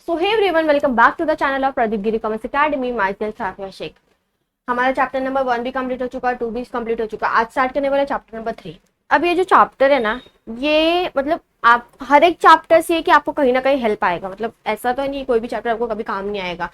So hey everyone, welcome back to the channel of Pradeep Giri commerce academy. Myself Safiya Shaikh. हमारा chapter number 1 भी complete हो चुका है, 2 भी कंप्लीट हो चुका है। आज स्टार्ट करने वाला चैप्टर नंबर 3। अब ये जो चैप्टर है ना, ये मतलब आप हर एक चैप्टर से कि आपको कहीं ना कहीं हेल्प आएगा। मतलब ऐसा तो नहीं कोई भी चैप्टर आपको कभी काम नहीं आएगा।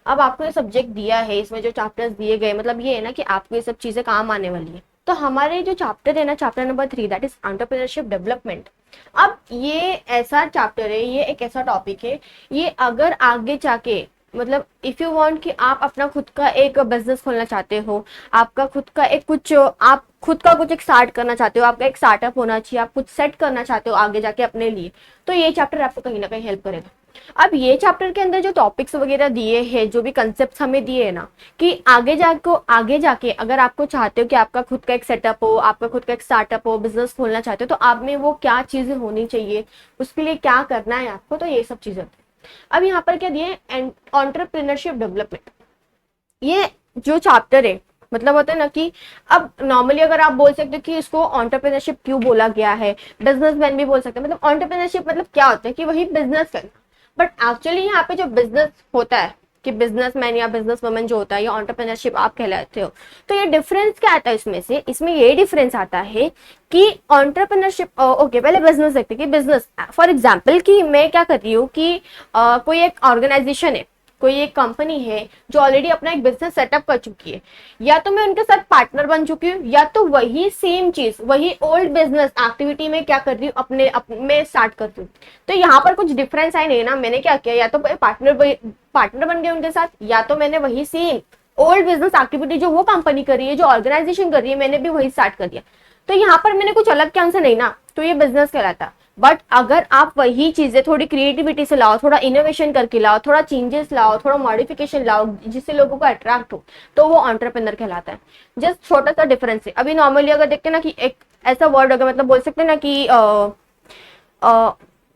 अब आपको ये सब्जेक्ट दिया है, इसमें जो चैप्टर्स दिए गए, मतलब ये है ना कि आपको ये सब चीजें काम आने वाली है। तो हमारे जो चैप्टर है ना, chapter number 3, that is entrepreneurship development. अब ये ऐसा चैप्टर है, ये एक ऐसा टॉपिक है, ये अगर आगे जाके मतलब इफ यू वांट कि आप अपना खुद का एक बिजनेस खोलना चाहते हो, आपका खुद का एक कुछ आप खुद का कुछ एक स्टार्ट करना चाहते हो, आपका एक स्टार्टअप होना चाहिए, आप कुछ सेट करना चाहते हो आगे जाके अपने लिए, तो ये चैप्टर आपको कहीं ना कहीं हेल्प करेगा। अब ये चैप्टर के अंदर जो टॉपिक्स वगैरह दिए हैं, जो भी कंसेप्ट हमें दिए है ना, कि आगे जाके अगर आपको चाहते हो कि आपका खुद का एक सेटअप हो, आपका खुद का एक स्टार्टअप हो, बिजनेस खोलना चाहते हो, तो आप में वो क्या चीजें होनी चाहिए, उसके लिए क्या करना है आपको, तो ये सब चीजें। अब यहाँ पर क्या दिए, एंटरप्रेन्योरशिप डेवलपमेंट। ये जो चैप्टर है, मतलब होता है ना कि अब नॉर्मली अगर आप बोल सकते हो कि इसको एंटरप्रेन्योरशिप क्यों बोला गया है, बिजनेसमैन भी बोल सकते हैं। मतलब एंटरप्रेन्योरशिप मतलब क्या होता है कि वही बिजनेस करना, बट एक्चुअली यहाँ पे जो बिजनेस होता है कि बिजनेसमैन या बिजनेस वुमन जो होता है, या एंटरप्रेन्योरशिप आप कहलाते हो, तो ये डिफरेंस क्या आता है इसमें से, इसमें ये डिफरेंस आता है कि एंटरप्रेन्योरशिप ओके, पहले बिजनेस देखते हैं कि बिजनेस फॉर एग्जांपल कि मैं क्या कर रही हूँ कि कोई एक ऑर्गेनाइजेशन है, कोई एक कंपनी है जो ऑलरेडी अपना एक बिजनेस सेटअप कर चुकी है, या तो मैं उनके साथ पार्टनर बन चुकी हूँ, या तो वही सेम चीज वही ओल्ड बिजनेस एक्टिविटी में क्या कर रही हूँ, में स्टार्ट करती हूँ। तो यहाँ पर कुछ डिफरेंस आए नहीं ना, मैंने क्या किया, या तो पार्टनर बन गए उनके साथ, या तो मैंने वही सेम ओल्ड बिजनेस एक्टिविटी जो वो कंपनी कर रही है, जो ऑर्गेनाइजेशन कर रही है, मैंने भी वही स्टार्ट कर दिया। तो यहाँ पर मैंने कुछ अलग क्या से नहीं ना, तो ये बिजनेस कहलाता। बट अगर आप वही चीजें थोड़ी क्रिएटिविटी से लाओ, थोड़ा इनोवेशन करके लाओ, थोड़ा चेंजेस लाओ, थोड़ा मॉडिफिकेशन लाओ, जिससे लोगों को अट्रैक्ट हो, तो वो एंटरप्रेन्योर कहलाता है। जस्ट छोटा सा डिफरेंस है। अभी नॉर्मली अगर देखते हैं ना कि एक ऐसा वर्ड होगा, मतलब बोल सकते हैं ना कि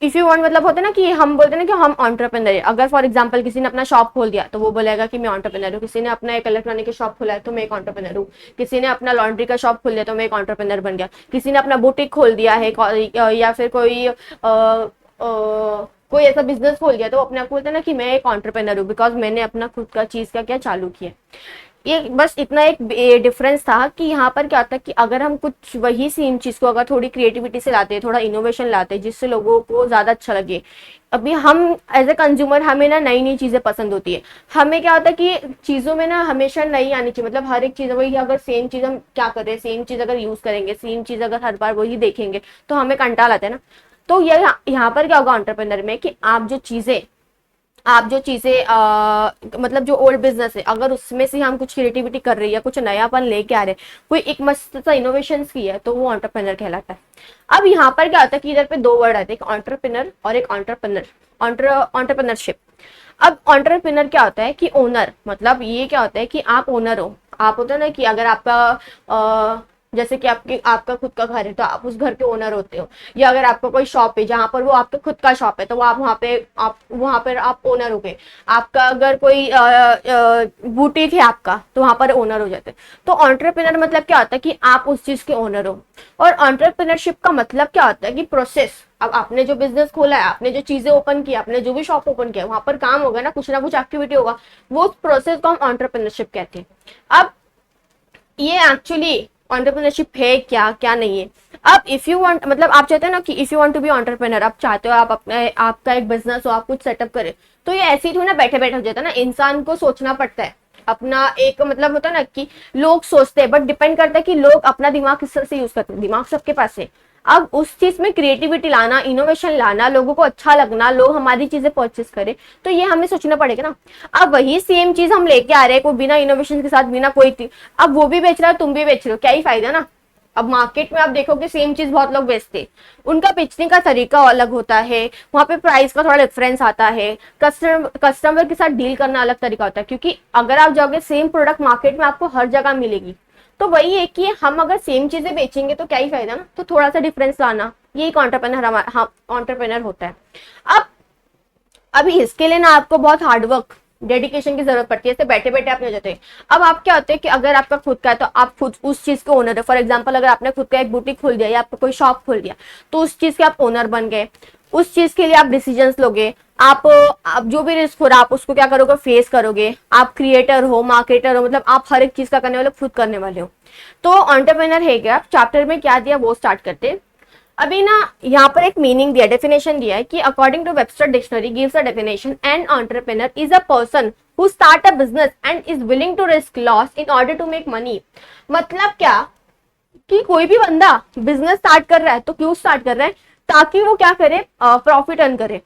इफ यू वांट, मतलब होता है ना कि हम बोलते हैं ना कि हम एंटरप्रेन्योर है। अगर फॉर एग्जांपल किसी ने अपना शॉप खोल दिया तो वो बोलेगा कि मैं एंटरप्रेन्योर हूँ। किसी ने अपना एक इलेक्ट्रॉनिक का शॉप खोला है तो मैं एक एंटरप्रेन्योर हूँ। किसी ने अपना लॉन्ड्री का शॉप खोल दिया तो मैं एक एंटरप्रेन्योर बन गया। किसी ने अपना बुटीक खोल दिया है, या फिर कोई ऐसा बिजनेस खोल गया, तो अपने आप को बोलते हैं ना कि मैं एक एंटरप्रेन्योर हूँ, बिकॉज मैंने अपना खुद का चीज का क्या चालू किया। ये बस इतना एक डिफरेंस था कि यहाँ पर क्या होता है कि अगर हम कुछ वही सेम चीज को अगर थोड़ी क्रिएटिविटी से लाते हैं, थोड़ा इनोवेशन लाते हैं, जिससे लोगों को ज्यादा अच्छा लगे। अभी हम एज ए कंज्यूमर, हमें ना नई नई चीजें पसंद होती है। हमें क्या होता है कि चीजों में ना हमेशा नई आनी चाहिए। मतलब हर एक चीज वही, अगर सेम चीज हम क्या कर रहे हैं, सेम चीज अगर यूज करेंगे, सेम चीज अगर हर बार वही देखेंगे, तो हमें कंटाल आता है ना। तो ये यहाँ पर क्या होगा एंटरप्रेन्योर में, कि आप जो चीजें मतलब जो ओल्ड बिजनेस है, अगर उसमें से हम कुछ क्रिएटिविटी कर रही है, कुछ नयापन लेके आ रहे हैं, कोई एक मस्त सा इनोवेशन की है, तो वो एंटरप्रेन्योर कहलाता है। अब यहाँ पर क्या होता है कि इधर पे दो वर्ड आते हैं, एक एंटरप्रेन्योर और एक एंटरप्रेन्योरशिप। अब एंटरप्रेन्योर क्या होता है कि ओनर, मतलब ये क्या होता है कि आप ओनर हो। आप होता है ना कि अगर आपका जैसे कि आपका खुद का घर है, तो आप उस घर के ओनर होते हो। या अगर आपका कोई शॉप है जहां पर वो आपका खुद का शॉप है, तो वो आप वहां पर आप ओनर हो गए। आपका अगर कोई बुटीक है आपका, तो वहां पर ओनर हो जाते हैं। तो एंटरप्रेन्योर मतलब क्या होता है कि आप उस चीज के ओनर हो। और एंटरप्रेन्योरशिप का मतलब क्या होता है कि प्रोसेस। अब आपने जो बिजनेस खोला है, आपने जो चीजें ओपन की, आपने जो भी शॉप ओपन किया, वहां पर काम होगा ना कुछ एक्टिविटी होगा, वो प्रोसेस को हम एंटरप्रेन्योरशिप कहते हैं। अब ये एक्चुअली एंटरप्रेन्योरशिप है क्या, क्या नहीं है। अब इफ यू वांट, मतलब आप चाहते हैं ना कि if you want to be entrepreneur, आप चाहते हो आप अपने आपका एक बिजनेस हो, आप कुछ सेटअप करें, तो ये ऐसे ही थोड़ा ना बैठे बैठे हो जाता है ना, इंसान को सोचना पड़ता है अपना एक, मतलब होता है ना कि लोग सोचते हैं, बट डिपेंड करता है कि लोग अपना दिमाग किस तरह से यूज करते हैं। दिमाग सबके पास है। अब उस चीज में क्रिएटिविटी लाना, इनोवेशन लाना, लोगों को अच्छा लगना, लोग हमारी चीजें परचेस करें, तो ये हमें सोचना पड़ेगा ना। अब वही सेम चीज हम लेके आ रहे हैं, कोई बिना इनोवेशन के साथ, बिना कोई अब वो भी बेच रहा है, तुम भी बेच रहे हो, क्या ही फायदा ना। अब मार्केट में आप देखोगे सेम चीज बहुत लोग बेचते, उनका बेचने का तरीका अलग होता है, वहां पे प्राइस का थोड़ा डिफरेंस आता है, कस्टमर के साथ डील करना अलग तरीका होता है। क्योंकि अगर आप जाओगे, सेम प्रोडक्ट मार्केट में आपको हर जगह मिलेगी, तो वही है कि हम अगर सेम चीजें बेचेंगे तो क्या ही फायदा ना। तो थोड़ा सा डिफरेंस लाना, ये एक एंटरप्रेन्योर होता है। अब अभी इसके लिए ना आपको बहुत हार्डवर्क, डेडिकेशन की जरूरत पड़ती है, ऐसे बैठे बैठे आप नहीं हो जाते। अब आप क्या होते हैं कि अगर आपका खुद का है, तो आप खुद उस चीज के ओनर है। फॉर एग्जांपल अगर आपने खुद का एक बुटीक खोल दिया, या आपका कोई शॉप खोल दिया, तो उस चीज के आप ओनर बन गए। उस चीज के लिए आप डिसीजंस लोगे, आप जो भी रिस्क हो रहा है आप उसको क्या करोगे, फेस करोगे। आप क्रिएटर हो, मार्केटर हो, मतलब आप हर एक चीज का करने वाले, खुद करने वाले हो। तो एंटरप्रेन्योर है क्या, चैप्टर में क्या दिया वो स्टार्ट करते हैं। अभी ना यहाँ पर एक मीनिंग दिया, डेफिनेशन दिया है कि according to Webster dictionary gives a definition, an entrepreneur is a person who start a business and is willing to risk loss in order to make money. मतलब क्या कि कोई भी बंदा बिजनेस स्टार्ट कर रहा है तो क्यों स्टार्ट कर रहा है, ताकि वो क्या करे, प्रॉफिट अर्न करे।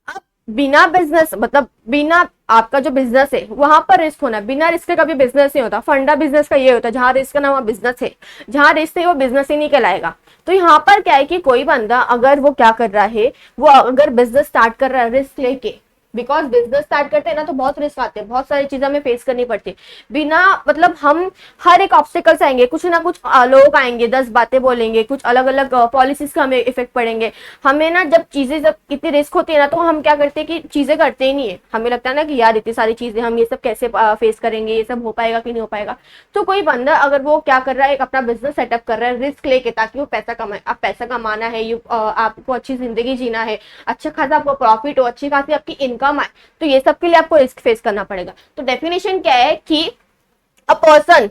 अब बिना बिजनेस मतलब बिना आपका जो बिजनेस है वहां पर रिस्क होना, बिना रिस्क के कभी बिजनेस नहीं होता। फंडा बिजनेस का ये होता है, जहां रिस्क ना वहां बिजनेस है, जहां रिस्क है वो बिजनेस ही नहीं कहलाएगा। तो यहाँ पर क्या है कि कोई बंदा अगर वो क्या कर रहा है, वो अगर बिजनेस स्टार्ट कर रहा है रिस्क लेके, बिकॉज बिजनेस स्टार्ट करते हैं ना तो बहुत रिस्क आते हैं, बहुत सारी चीजें हमें फेस करनी पड़ती है। बिना मतलब हम हर एक ऑब्स्टिकल्स आएंगे, कुछ ना कुछ लोग आएंगे, 10 बातें बोलेंगे, कुछ अलग अलग पॉलिसीज का हमें इफेक्ट पड़ेंगे। हमें ना जब चीजें जब इतनी रिस्क होती है ना तो हम क्या करते हैं कि चीजें करते ही नहीं है। हमें लगता है ना कि यार इतनी सारी चीजें हम ये सब कैसे फेस करेंगे, ये सब हो पाएगा कि नहीं हो पाएगा। तो कोई बंदा अगर वो क्या कर रहा है, एक अपना बिजनेस सेटअप कर रहा है रिस्क लेके, ताकि वो पैसा कमाए। अब पैसा कमाना है, आपको अच्छी जिंदगी जीना है, अच्छा खासा आपको प्रॉफिट हो, अच्छी खासी आपकी इनकम आए, तो ये सब के लिए आपको रिस्क फेस करना पड़ेगा। तो डेफिनेशन क्या है कि अ पर्सन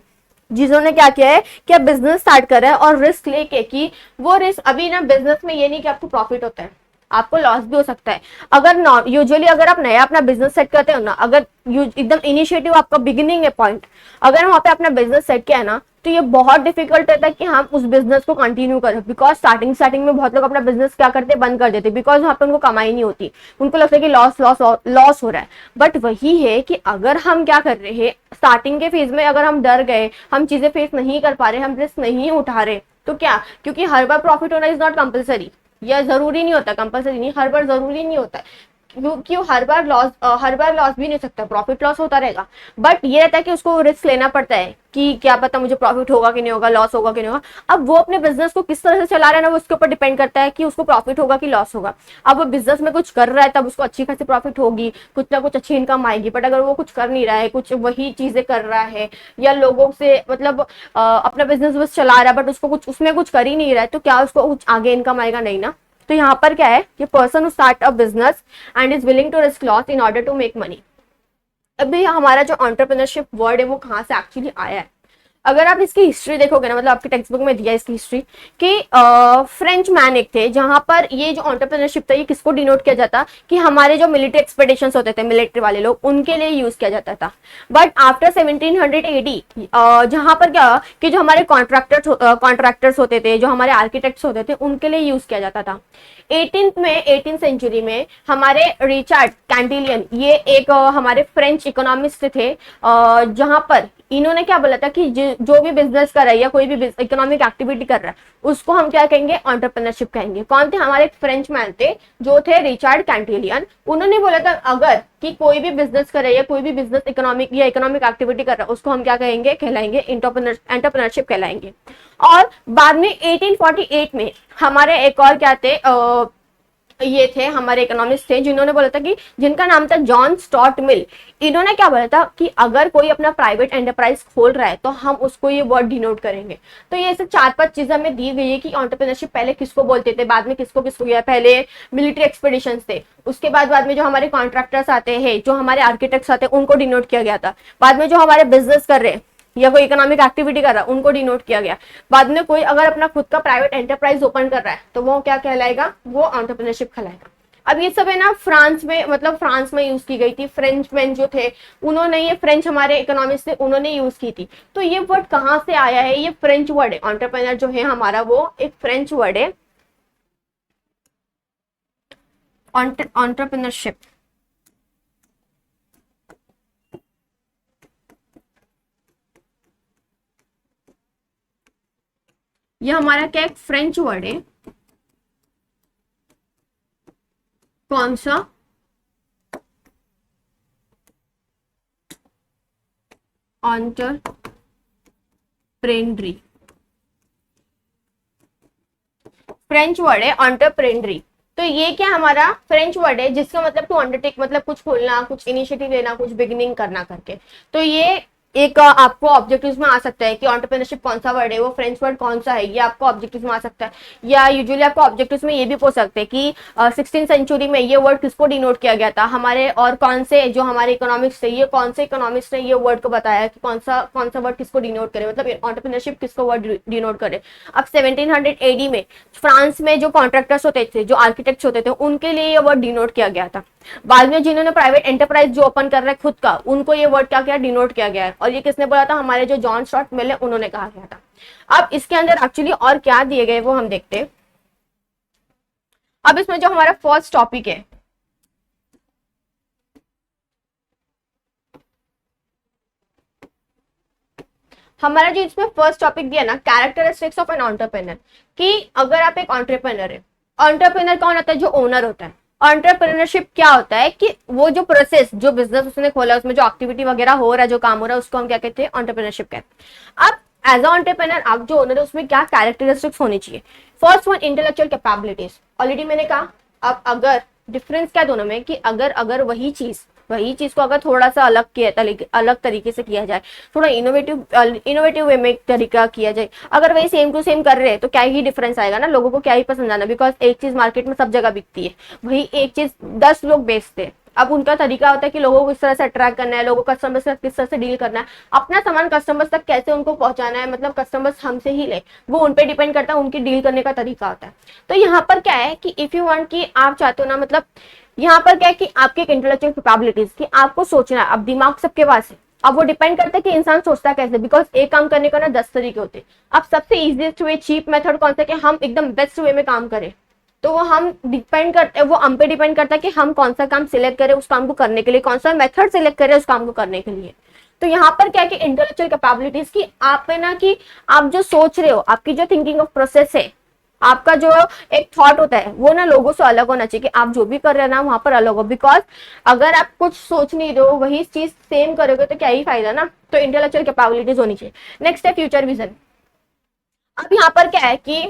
जिन्होंने क्या किया है कि आप बिजनेस स्टार्ट कर रहे हैं और रिस्क लेके, कि वो रिस्क अभी ना बिजनेस में ये नहीं कि आपको प्रॉफिट होता है, आपको लॉस भी हो सकता है। अगर यूजुअली अगर आप नया अपना बिजनेस सेट करते हो ना, अगर एकदम इनिशिएटिव आपका बिगिनिंग है पॉइंट, अगर वहां पे अपना बिजनेस सेट किया है ना तो ये बहुत डिफिकल्ट रहता है कि हम उस बिजनेस को कंटिन्यू करें। बिकॉज स्टार्टिंग में बहुत लोग अपना बिजनेस क्या करते हैं, बंद कर देते, बिकॉज वहां पे उनको कमाई नहीं होती, उनको लगता है कि लॉस लॉस लॉस हो रहा है। बट वही है कि अगर हम क्या कर रहे हैं, स्टार्टिंग के फेज में अगर हम डर गए, हम चीजें फेस नहीं कर पा रहे, हम रिस्क नहीं उठा रहे, तो क्या, क्योंकि हर बार प्रॉफिट होना इज नॉट कंपलसरी, या जरूरी नहीं होता, कंपलसरी नहीं, हर बार जरूरी नहीं होता है। क्यों हर बार लॉस भी नहीं सकता, प्रॉफिट लॉस होता रहेगा। बट ये रहता है कि उसको रिस्क लेना पड़ता है कि क्या पता मुझे प्रॉफिट होगा कि नहीं होगा, लॉस होगा कि नहीं होगा। अब वो अपने बिजनेस को किस तरह से चला रहा है ना, वो उसके ऊपर डिपेंड करता है कि उसको प्रॉफिट होगा कि लॉस होगा। अब वो बिजनेस में कुछ कर रहा है तब उसको अच्छी खासी प्रॉफिट होगी, कुछ ना कुछ अच्छी इनकम आएगी। बट अगर वो कुछ कर नहीं रहा है, कुछ वही चीजें कर रहा है, या लोगों से मतलब अपना बिजनेस बस चला रहा है बट उसको कुछ उसमें कुछ कर ही नहीं रहा है, तो क्या उसको कुछ आगे इनकम आएगा, नहीं ना। तो यहाँ पर क्या है कि person who start a business and is willing to risk loss in order to make money. अभी हमारा जो एंटरप्रेन्योरशिप वर्ड है वो कहाँ से एक्चुअली आया है, अगर आप इसकी हिस्ट्री देखोगे ना, मतलब आपकी टेक्स्ट बुक में दिया है इसकी हिस्ट्री कि फ्रेंच मैन एक थे, जहां पर ये जो एंटरप्रेन्योरशिप था ये किसको डिनोट किया जाता कि हमारे जो मिलिट्री एक्सपेडिशंस होते थे, मिलिट्री वाले लोग, उनके लिए यूज किया जाता था। बट आफ्टर 1700 एडी जहां पर क्या कि जो हमारे कॉन्ट्रैक्टर्स होते थे, जो हमारे आर्किटेक्ट्स होते थे, उनके लिए यूज किया जाता था। 18th सेंचुरी में हमारे रिचर्ड कैंटिलियन, ये एक हमारे फ्रेंच इकोनॉमिस्ट थे, जहां पर इन्होंने क्या बोला था कि जो भी बिजनेस कर रहा है या कोई भी इकोनॉमिक एक्टिविटी कर रहा है उसको हम क्या कहेंगे, एंटरप्रेन्योरशिप कहेंगे। कौन थे, हमारे फ्रेंच मैन थे जो थे रिचर्ड कैंटिलियन। उन्होंने बोला था अगर कि कोई भी बिजनेस कर रहा है या कोई भी बिजनेस इकोनॉमिक या इकोनॉमिक एक्टिविटी कर रहा है उसको हम क्या कहेंगे, कहलाएंगे एंटरप्रेन्योरशिप कहलाएंगे। और बाद में 1848 में हमारे एक और क्या थे, ये थे हमारे इकोनॉमिस्ट थे जिन्होंने बोला था कि जिनका नाम था जॉन स्टॉर्ट मिल। इन्होंने क्या बोला था कि अगर कोई अपना प्राइवेट एंटरप्राइज खोल रहा है तो हम उसको ये वर्ड डिनोट करेंगे। तो ये ऐसे 4-5 चीजें हमें दी गई है कि एंटरप्रेन्योरशिप पहले किसको बोलते थे, बाद में किसको किसको किया। पहले मिलिट्री एक्सपेडिशंस थे, उसके बाद में जो हमारे कॉन्ट्रैक्टर्स आते हैं, जो हमारे आर्किटेक्ट्स आते हैं, उनको डिनोट किया गया था। बाद में जो हमारे बिजनेस कर रहे हैं या कोई इकोनॉमिक एक्टिविटी कर रहा है उनको डिनोट किया गया। बाद में कोई अगर अपना खुद का प्राइवेट एंटरप्राइज ओपन कर रहा है तो वो क्या कहलाएगा, वो एंटरप्रेन्योरशिप कहलाएगा। अब ये सब है ना फ्रांस में, मतलब फ्रांस में यूज की गई थी। फ्रेंच मैन जो थे उन्होंने, ये फ्रेंच हमारे इकोनॉमिस्ट थे, उन्होंने यूज की थी। तो ये वर्ड कहाँ से आया है, ये फ्रेंच वर्ड है। एंटरप्रेन्योर जो है हमारा वो एक फ्रेंच वर्ड है, एंटरप्रेन्योरशिप। ये हमारा क्या एक फ्रेंच वर्ड है। कौन सा, एंटरप्रेन्योरी, फ्रेंच वर्ड है एंटरप्रेन्योरी। तो ये क्या हमारा फ्रेंच वर्ड है जिसका मतलब टू अंडरटेक, मतलब कुछ खोलना, कुछ इनिशिएटिव लेना, कुछ बिगिनिंग करना करके। तो ये एक आपको ऑब्जेक्टिव्स में आ सकता है कि एंटरप्रेन्योरशिप कौन सा वर्ड है, वो फ्रेंच वर्ड कौन सा है, ये आपको ऑब्जेक्टिव्स में आ सकता है। या यूजुअली आपको ऑब्जेक्टिव्स में ये भी पूछ सकते हैं कि 16th सेंचुरी में ये वर्ड किसको डिनोट किया गया था हमारे, और कौन से जो हमारे इकोनॉमिक्स थे, ये कौन से इकोनॉमिक्स ने ये वर्ड को बताया कि कौन सा वर्ड किसको डिनोट करे, मतलब एंटरप्रेन्योरशिप किसको वर्ड डिनोट करे। अब 1700 AD में फ्रांस में जो कॉन्ट्रैक्टर्स होते थे, जो आर्किटेक्ट्स होते थे, उनके लिए ये वर्ड डिनोट किया गया था। बाद में जिन्होंने प्राइवेट एंटरप्राइज जो ओपन कर रहे हैं खुद का, उनको ये वर्ड क्या क्या डिनोट किया गया है, और ये किसने बोला था, हमारे जो जॉन स्टुअर्ट मिल है उन्होंने कहा गया था। अब इसके अंदर एक्चुअली और क्या दिए गए वो हम देखते हैं। अब इसमें जो हमारा फर्स्ट टॉपिक है, हमारा जो इसमें फर्स्ट टॉपिक दिया ना, कैरेक्टरिस्टिक्स ऑफ एन एंटरप्रेन्योर, कि अगर आप एक एंटरप्रेन्योर है, एंटरप्रेन्योर कौन होता है, जो ओनर होता है। एंटरप्रेन्योरशिप क्या होता है कि वो जो प्रोसेस, जो बिजनेस उसने खोला, उसमें जो एक्टिविटी वगैरह हो रहा है, जो काम हो रहा है, उसको हम क्या कहते हैं, एंटरप्रेन्योरशिप कहते हैं। अब एज अ एंटरप्रेन्योर आप जो ओनर है उसमें क्या कैरेक्टरिस्टिक्स होनी चाहिए। First one, intellectual capabilities, already मैंने कहा। अब अगर डिफरेंस क्या दोनों में, कि अगर अगर वही चीज को अगर थोड़ा सा अलग तरीके से किया जाए, थोड़ा इनोवेटिव वे में तरीका किया जाए, अगर वही सेम टू सेम कर रहे हैं तो क्या ही डिफरेंस आएगा ना, लोगों को क्या ही पसंद आना, बिकॉज एक चीज मार्केट में सब जगह बिकती है, वही एक चीज 10 लोग बेचते हैं। अब उनका तरीका होता है कि लोगों को किस तरह से अट्रैक्ट करना है, लोगों को कस्टमर्स से किस तरह से डील करना है, अपना सामान कस्टमर्स तक कैसे उनको पहुंचाना है, मतलब कस्टमर्स हमसे ही ले, वो उन पे डिपेंड करता है, उनकी डील करने का तरीका होता है। तो यहाँ पर क्या है कि इफ यू वांट, कि आप चाहते हो ना, मतलब यहाँ पर क्या है कि आपकी एक इंटेलेक्चुअल कैपेबिलिटीज, कि आपको सोचना है। अब दिमाग सबके पास है, अब वो डिपेंड करता है कि इंसान सोचता कैसे, बिकॉज एक काम करने का ना 10 तरीके होते हैं। अब सबसे इजीएस्ट वे, चीप मेथड कौन सा, कि हम एकदम बेस्ट वे में काम करें, तो वो हम डिपेंड करते हैं, वो हम पे डिपेंड करता है कि हम कौन सा काम सिलेक्ट करें उस काम को करने के लिए, कौन सा मेथड सिलेक्ट करें उस काम को करने के लिए। तो यहाँ पर क्या है कि इंटेलेक्चुअल कैपेबिलिटीज की आप पे ना, कि आप जो सोच रहे हो, आपकी जो थिंकिंग ऑफ प्रोसेस है, आपका जो एक थॉट होता है, वो ना लोगों से अलग होना चाहिए, कि आप जो भी कर रहे हैं ना वहां पर अलग हो। बिकॉज अगर आप कुछ सोच नहीं रहे हो, वही चीज सेम करोगे तो क्या ही फायदा ना। तो इंटेलेक्चुअल कैपेबिलिटीज होनी चाहिए। नेक्स्ट है फ्यूचर विजन। अब यहाँ पर क्या है कि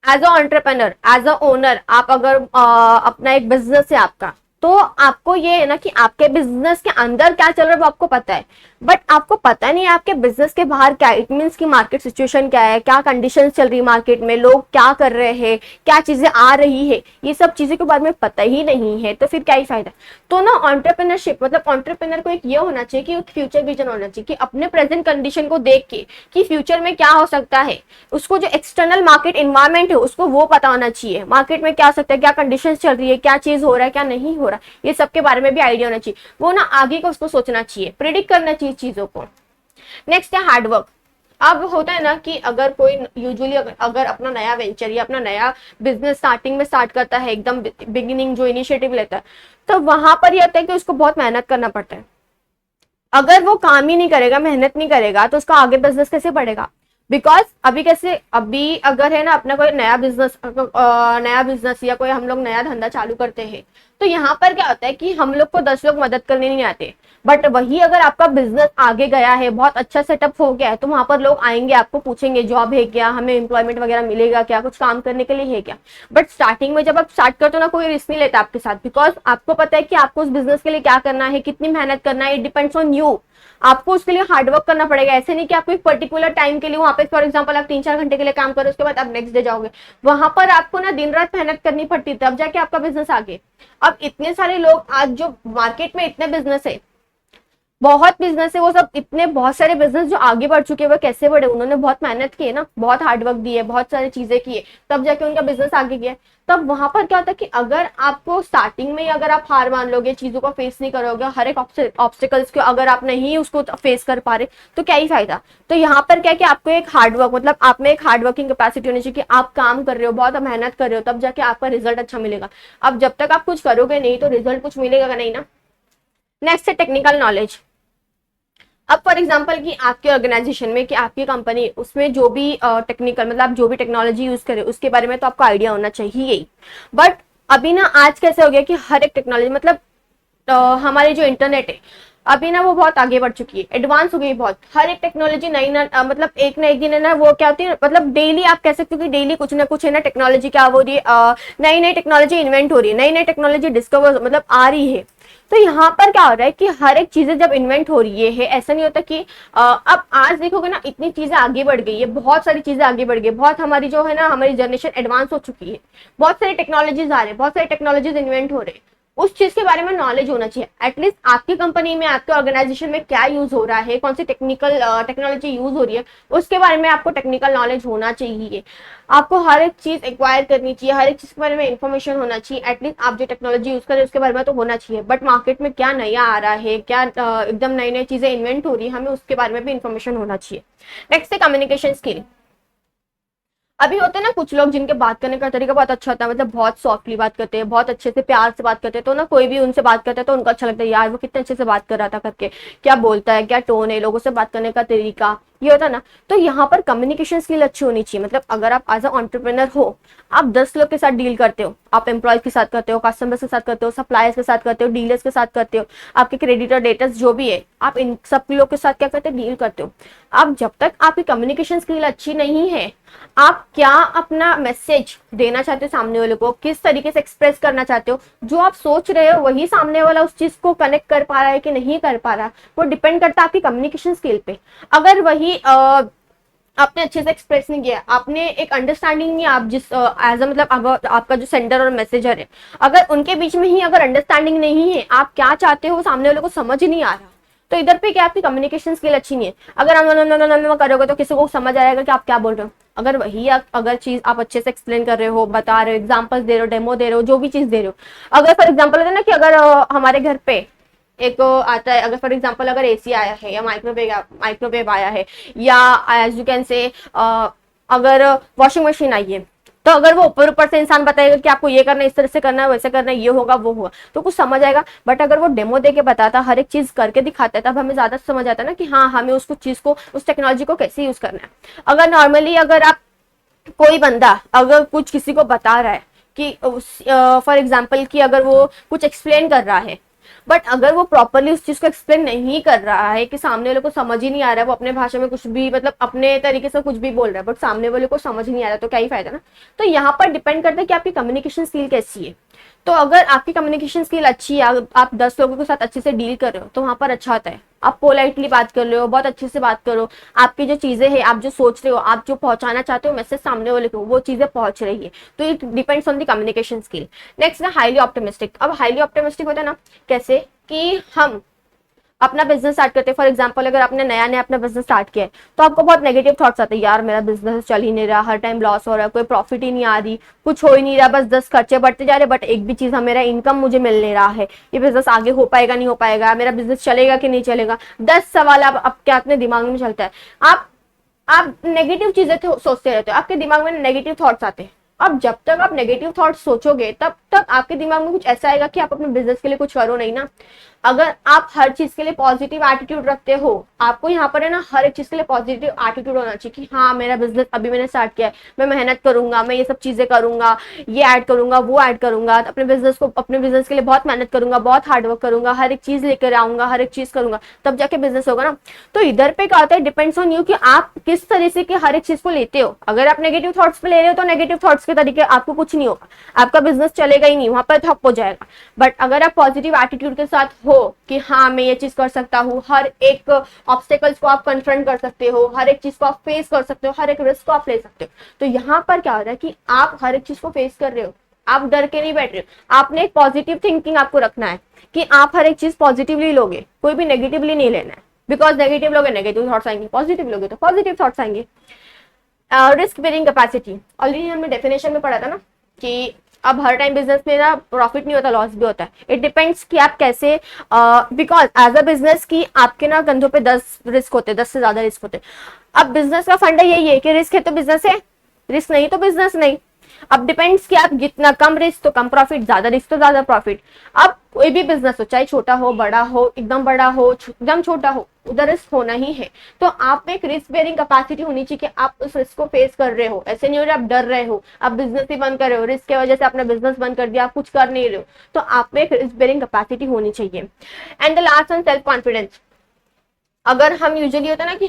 as a entrepreneur, as a owner, आप अगर अपना एक बिजनेस है आपका, तो आपको ये है ना कि आपके बिजनेस के अंदर क्या चल रहा है वो आपको पता है, बट आपको पता नहीं है आपके बिजनेस के बाहर क्या है। इट मीन्स की मार्केट सिचुएशन क्या है, क्या कंडीशन चल रही है मार्केट में, लोग क्या कर रहे हैं, क्या चीजें आ रही है, ये सब चीजें के बारे में पता ही नहीं है, तो फिर क्या ही फायदा। तो ना एंटरप्रेन्योरशिप, मतलब एंटरप्रेन्योर को एक ये होना चाहिए कि एक फ्यूचर विजन होना चाहिए, कि अपने प्रेजेंट कंडीशन को देख के कि फ्यूचर में क्या हो सकता है, उसको जो एक्सटर्नल मार्केट इन्वायरमेंट है उसको वो पता होना चाहिए, मार्केट में क्या हो सकता है, क्या कंडीशन चल रही है, क्या चीज हो रहा है, क्या नहीं हो रहा, ये सब के बारे में भी आइडिया होना चाहिए। वो ना आगे को उसको सोचना चाहिए, प्रिडिक्ट करना चाहिए चीजों को। नेक्स्ट है हार्डवर्क। अब होता है ना कि अगर कोई यूजुअली अगर अपना नया वेंचर या अपना नया बिजनेस स्टार्टिंग में स्टार्ट करता है, एकदम बिगिनिंग जो इनिशिएटिव लेता है, तो वहां पर यह होता है कि उसको बहुत मेहनत करना पड़ता है। अगर वो काम ही नहीं करेगा, मेहनत नहीं करेगा, तो उसका आगे बिजनेस कैसे बढ़ेगा। बिकॉज अभी अगर है ना अपना कोई नया बिजनेस या कोई हम लोग नया धंधा चालू करते हैं, तो यहाँ पर क्या होता है कि हम लोग को 10 लोग मदद करने नहीं आते, बट वही अगर आपका बिजनेस आगे गया है, बहुत अच्छा सेटअप हो गया है, तो वहां पर लोग आएंगे, आपको पूछेंगे जॉब है क्या, हमें एम्प्लॉयमेंट वगैरह मिलेगा क्या, कुछ काम करने के लिए है क्या। बट स्टार्टिंग में जब आप स्टार्ट करते हो ना, कोई रिस्क नहीं लेता आपके साथ, बिकॉज आपको पता है कि आपको उस बिजनेस के लिए क्या करना है, कितनी मेहनत करना है, इट डिपेंड्स ऑन यू। आपको उसके लिए हार्डवर्क करना पड़ेगा। ऐसे नहीं कि आपको एक पर्टिकुलर टाइम के लिए वहां पे फॉर एग्जांपल आप 3-4 घंटे के लिए काम करो, उसके बाद आप नेक्स्ट डे जाओगे, वहां पर आपको ना दिन रात मेहनत करनी पड़ती है, तब जाके आपका बिजनेस आगे। अब इतने सारे लोग आज जो मार्केट में इतने बिजनेस है, बहुत बिजनेस है, वो सब इतने बहुत सारे बिजनेस जो आगे बढ़ चुके हैं, वो कैसे बढ़े, उन्होंने बहुत मेहनत की है ना, बहुत हार्डवर्क दी है, बहुत सारी चीजें की है, तब जाके उनका बिजनेस आगे गया। तब वहां पर क्या होता है कि अगर आपको स्टार्टिंग में अगर आप हार मान लोगे, चीजों को फेस नहीं करोगे, हर एक ऑब्स्टिकल्स को अगर आप नहीं उसको फेस कर पा रहे, तो क्या ही फायदा। तो यहाँ पर क्या कि आपको एक हार्डवर्क, मतलब आप में एक हार्डवर्किंग कैपेसिटी होनी चाहिए, कि आप काम कर रहे हो, बहुत मेहनत कर रहे हो, तब जाके आपका रिजल्ट अच्छा मिलेगा। अब जब तक आप कुछ करोगे नहीं तो रिजल्ट कुछ मिलेगा नहीं ना। नेक्स्ट है टेक्निकल नॉलेज। अब फॉर एग्जाम्पल कि आपके ऑर्गेनाइजेशन में, कि आपकी कंपनी, उसमें जो भी टेक्निकल मतलब आप जो भी टेक्नोलॉजी यूज करें उसके बारे में तो आपको आइडिया होना चाहिए ही। बट अभी ना आज कैसे हो गया कि हर एक टेक्नोलॉजी, मतलब हमारे जो इंटरनेट है, अभी ना वो बहुत आगे बढ़ चुकी है, एडवांस हो गई बहुत, हर एक टेक्नोलॉजी नई ना मतलब एक ना एक दिन है ना वो क्या होती है, मतलब डेली आप कह सकते हो कि डेली कुछ ना कुछ है ना टेक्नोलॉजी क्या हो रही है, नई नई टेक्नोलॉजी इन्वेंट हो रही है, नई नई टेक्नोलॉजी डिस्कवर मतलब आ रही है। तो यहाँ पर क्या हो रहा है कि हर एक चीजें जब इन्वेंट हो रही है, ऐसा नहीं होता कि अब आज देखोगे ना इतनी चीजें आगे बढ़ गई है, बहुत सारी चीजें आगे बढ़ गई, बहुत हमारी जो है ना हमारी जनरेशन एडवांस हो चुकी है, बहुत सारी टेक्नोलॉजीज आ रहे हैं, बहुत सारी टेक्नोलॉजीज इन्वेंट हो रहे हैं। उस चीज के बारे में नॉलेज होना चाहिए, एटलीस्ट आपकी कंपनी में आपके ऑर्गेनाइजेशन में क्या यूज हो रहा है, कौन सी टेक्निकल टेक्नोलॉजी यूज हो रही है, उसके बारे में आपको टेक्निकल नॉलेज होना चाहिए। आपको हर एक चीज एक्वायर करनी चाहिए, हर एक चीज के बारे में इंफॉर्मेशन होना चाहिए, एटलीस्ट आप जो टेक्नोलॉजी यूज कर रहे हैं उसके बारे में तो होना चाहिए। बट मार्केट में क्या नया आ रहा है, क्या एकदम नई नई चीजें इन्वेंट हो रही है, हमें उसके बारे में भी इंफॉर्मेशन होना चाहिए। नेक्स्ट है कम्युनिकेशन स्किल। अभी होते हैं ना कुछ लोग जिनके बात करने का तरीका बहुत अच्छा होता है, मतलब बहुत सॉफ्टली बात करते हैं, बहुत अच्छे से प्यार से बात करते हैं, तो ना कोई भी उनसे बात करता है तो उनको अच्छा लगता है, यार वो कितने अच्छे से बात कर रहा था करके, क्या बोलता है, क्या टोन है, लोगों से बात करने का तरीका, ये होता है ना। तो यहाँ पर कम्युनिकेशन स्किल अच्छी होनी चाहिए, मतलब अगर आप एज अ एंटरप्रेन्योर हो, आप 10 लोग के साथ डील करते हो, आप एम्प्लॉयज के साथ करते हो, कस्टमर्स के साथ करते हो, सप्लायर्स के साथ करते हो, डीलर्स के साथ करते हो, आपके क्रेडिटर डेटर्स जो भी है, आप इन सब लोग के साथ क्या करते हो, डील करते हो। अब जब तक आपकी कम्युनिकेशन स्किल अच्छी नहीं है, आप क्या अपना मैसेज देना चाहते हो सामने वाले को, किस तरीके से एक्सप्रेस करना चाहते हो, जो आप सोच रहे हो वही सामने वाला उस चीज को कनेक्ट कर पा रहा है कि नहीं कर पा रहा, वो डिपेंड करता है आपकी कम्युनिकेशन स्किल पे। अगर वही आपने अच्छे से एक्सप्रेस नहीं किया, आपने एक अंडरस्टैंडिंग नहीं, आप जिस एज अ मतलब आपका जो सेंडर और मैसेजर है, अगर उनके बीच में ही अगर अंडरस्टैंडिंग नहीं है, आप क्या चाहते हो सामने वाले को समझ नहीं आ रहा, तो इधर पे क्या आपकी कम्युनिकेशन स्किल अच्छी नहीं है। अगर आप करोगे तो किसी को समझ आएगा कि आप क्या बोल रहे हो। अगर वही अगर चीज आप अच्छे से एक्सप्लेन कर रहे हो, बता रहे हो, एग्जांपल्स दे रहे हो, डेमो दे रहे हो, जो भी चीज दे रहे हो, अगर फॉर एग्जांपल होता है ना कि अगर हमारे घर पे एक आता है, अगर फॉर एग्जांपल अगर एसी आया है या माइक्रोवेव आया है, या एज यू कैन से अगर वॉशिंग मशीन आई है, तो अगर वो ऊपर ऊपर से इंसान बताएगा कि आपको ये करना है, इस तरह से करना है, वैसे करना है, ये होगा वो होगा, तो कुछ समझ आएगा। बट अगर वो डेमो दे के बताता, हर एक चीज करके दिखाता है, तब हमें ज्यादा समझ आता है ना कि हाँ हमें उसको चीज को, उस टेक्नोलॉजी को कैसे यूज करना है। अगर नॉर्मली अगर आप कोई बंदा अगर कुछ किसी को बता रहा है कि फॉर एग्जाम्पल कि अगर वो कुछ एक्सप्लेन कर रहा है, बट अगर वो प्रॉपरली उस चीज को एक्सप्लेन नहीं कर रहा है, कि सामने वाले को समझ ही नहीं आ रहा है, वो अपने भाषा में कुछ भी मतलब अपने तरीके से कुछ भी बोल रहा है, बट सामने वाले को समझ नहीं आ रहा, तो क्या ही फायदा ना। तो यहाँ पर डिपेंड करता है कि आपकी कम्युनिकेशन स्किल कैसी है। तो अगर आपकी कम्युनिकेशन स्किल अच्छी है, आप 10 लोगों के साथ अच्छे से डील कर रहे हो, तो वहां पर अच्छा होता है। आप पोलाइटली बात कर रहे हो, बहुत अच्छे से बात करो, आपकी जो चीजें हैं, आप जो सोच रहे हो, आप जो पहुंचाना चाहते हो मैसेज सामने वाले को, वो चीजें पहुंच रही है। तो it depends on the communication skill. Next है हाईली ऑप्टिमिस्टिक। अब हाईली ऑप्टिमिस्टिक होता है ना कैसे, कि हम अपना बिजनेस स्टार्ट करते हैं, फॉर एग्जांपल अगर आपने नया नया अपना बिजनेस स्टार्ट किया है, तो आपको बहुत नेगेटिव थॉट्स आते हैं, यार मेरा बिजनेस चल ही नहीं रहा, हर टाइम लॉस हो रहा है, कोई प्रॉफिट ही नहीं आ रही, कुछ हो ही नहीं रहा, बस 10 खर्चे बढ़ते जा रहे, बट एक भी चीज मेरा इनकम मुझे मिल नहीं रहा है, ये बिजनेस आगे हो पाएगा नहीं हो पाएगा, मेरा बिजनेस चलेगा कि नहीं चलेगा, 10 सवाल अब क्या अपने दिमाग में चलता है। आप नेगेटिव चीजें सोचते रहते हो, आपके दिमाग में नेगेटिव थॉट्स आते हैं। अब जब तक आप नेगेटिव थॉट्स सोचोगे, तब तक आपके दिमाग में कुछ ऐसा आएगा कि आप अपने बिजनेस के लिए कुछ करो नहीं ना। अगर आप हर चीज के लिए पॉजिटिव एटीट्यूड रखते हो, आपको यहाँ पर है ना हर एक चीज के लिए पॉजिटिव एटीट्यूड होना चाहिए कि हाँ मेरा बिजनेस अभी मैंने स्टार्ट किया है, मैं मेहनत करूंगा, मैं ये सब चीजें करूंगा, ये ऐड करूंगा, वो ऐड करूंगा, अपने बिजनेस के लिए बहुत मेहनत करूंगा, बहुत हार्डवर्क करूंगा, हर एक चीज लेकर आऊंगा, हर एक चीज करूंगा, तब जाके बिजनेस होगा ना। तो इधर पे क्या होता है, डिपेंड्स ऑन यू कि आप किस तरह से कि हर एक चीज को लेते हो। अगर आप नेगेटिव थॉट्स पे ले रहे हो, तो नेगेटिव थॉट्स के तरीके आपको कुछ नहीं होगा, आपका बिजनेस चलेगा ही नहीं, वहां पर ठप हो जाएगा। बट अगर आप पॉजिटिव एटीट्यूड के साथ हो कि हाँ मैं ये चीज कर सकता हूँ, हर एक ऑब्स्टेकल्स को आप कन्फ्रंट कर सकते हो, हर एक चीज को आप फेस कर सकते हो, हर एक रिस्क को आप ले सकते हो, तो यहाँ पर क्या हो रहा है कि आप हर एक चीज को फेस कर रहे हो, आप डर के नहीं बैठ रहे हो। आपने एक पॉजिटिव थिंकिंग आपको रखना है कि आप हर एक चीज पॉजिटिवली लोगे, कोई भी नेगेटिवली नहीं लेना है, बिकॉज नेगेटिव लोगे नेगेटिव थॉट्स आएंगे, पॉजिटिव लोगे तो पॉजिटिव थॉट्स आएंगे। रिस्क बेरिंग कैपेसिटी, ऑलरेडी हमने डेफिनेशन में पढ़ा था ना कि अब हर टाइम बिजनेस में ना प्रॉफिट नहीं होता, लॉस भी होता है। इट डिपेंड्स कि आप कैसे, बिकॉज एज अ बिजनेस की आपके ना कंधों पे 10 रिस्क होते हैं, 10 से ज्यादा रिस्क होते हैं। अब बिजनेस का फंडा यही है कि रिस्क है तो बिजनेस है, रिस्क नहीं तो बिजनेस नहीं। अब डिपेंड्स कि आप जितना कम रिस्क तो कम प्रॉफिट, ज्यादा रिस्क तो ज्यादा प्रॉफिट। अब कोई भी बिजनेस हो, चाहे छोटा हो, बड़ा हो, एकदम बड़ा हो, एकदम छोटा हो, उधर रिस्क होना ही है। तो आप में एक रिस्क बेयरिंग कैपेसिटी होनी चाहिए कि आप उस रिस्क को फेस कर रहे हो। ऐसे नहीं हो रहा आप डर रहे हो, आप बिजनेस ही बंद कर रहे हो, रिस्क की वजह से आपने बिजनेस बंद कर दिया, आप कुछ कर नहीं रहे हो। तो आप में एक रिस्क बेयरिंग कैपेसिटी होनी चाहिए। And the last one, self confidence. अगर हम यूजुअली होता है ना कि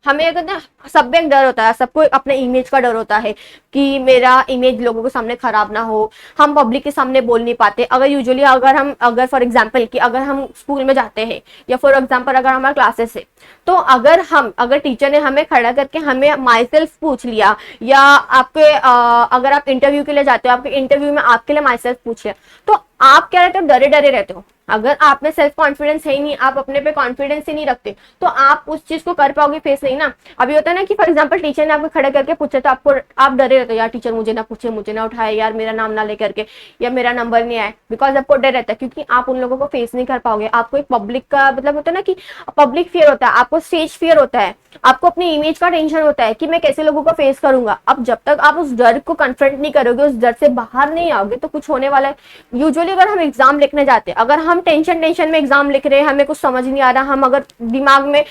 हमें अगर ना, सब में एक डर होता है, सबको अपने इमेज का डर होता है कि मेरा इमेज लोगों के सामने खराब ना हो, हम पब्लिक के सामने बोल नहीं पाते। अगर यूजुअली अगर फॉर एग्जांपल कि अगर हम स्कूल में जाते हैं या फॉर एग्जांपल अगर हमारा क्लासेस है, तो अगर टीचर ने हमें खड़ा करके हमें माई सेल्फ पूछ लिया, या अगर आप इंटरव्यू के लिए जाते हो, आपके इंटरव्यू में आपके लिए माई सेल्फ पूछ लिया, तो आप क्या रहते हो, डरे डरे रहते हो। अगर आप में सेल्फ कॉन्फिडेंस है ही नहीं, आप अपने पे कॉन्फिडेंस ही नहीं रखते, तो आप उस चीज को कर पाओगे फेस नहीं ना। अभी होता है ना कि फॉर एग्जांपल टीचर ने आपको खड़ा करके पूछे, तो आप डरे रहते हो, यार टीचर मुझे ना पूछे, मुझे ना उठाए, यार मेरा नाम ना लेकर के, या मेरा नंबर नहीं आए, बिकॉज आपको डर रहता है, क्योंकि आप उन लोगों को फेस नहीं कर पाओगे। आपको एक पब्लिक का मतलब होता है ना कि पब्लिक फियर होता है, आपको स्टेज फियर होता है, आपको अपनी इमेज का टेंशन होता है कि मैं कैसे लोगों को फेस करूंगा। अब जब तक आप उस डर को कन्फ्रंट नहीं करोगे, उस डर से बाहर नहीं आओगे, तो कुछ होने वाला है। यूजुअली अगर हम एग्जाम लिखने जाते हैं, अगर हम टेंशन में एग्जाम लिख रहे हैं, हमें कुछ समझ नहीं आ रहा, हम अगर दिमाग में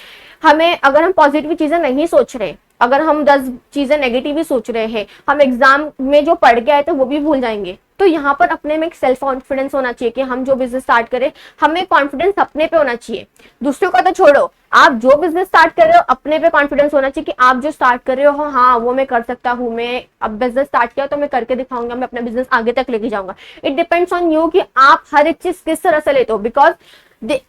अगर हम पॉजिटिव चीजें नहीं सोच रहे, अगर हम 10 चीजें नेगेटिव ही सोच रहे हैं, हम एग्जाम में जो पढ़ के आए थे वो भी भूल जाएंगे। तो यहाँ पर अपने में एक सेल्फ कॉन्फिडेंस होना चाहिए कि हम जो बिजनेस स्टार्ट करें, हमें कॉन्फिडेंस अपने पे होना चाहिए। दूसरों का तो छोड़ो, आप जो बिजनेस स्टार्ट कर रहे हो अपने पे कॉन्फिडेंस होना चाहिए कि आप जो स्टार्ट कर रहे हो, हाँ वो मैं कर सकता हूँ, मैं अब बिजनेस स्टार्ट किया तो मैं करके दिखाऊंगा, मैं अपना बिजनेस आगे तक लेके जाऊंगा। इट डिपेंड्स ऑन यू कि आप हर एक चीज किस तरह से लेते हो। बिकॉज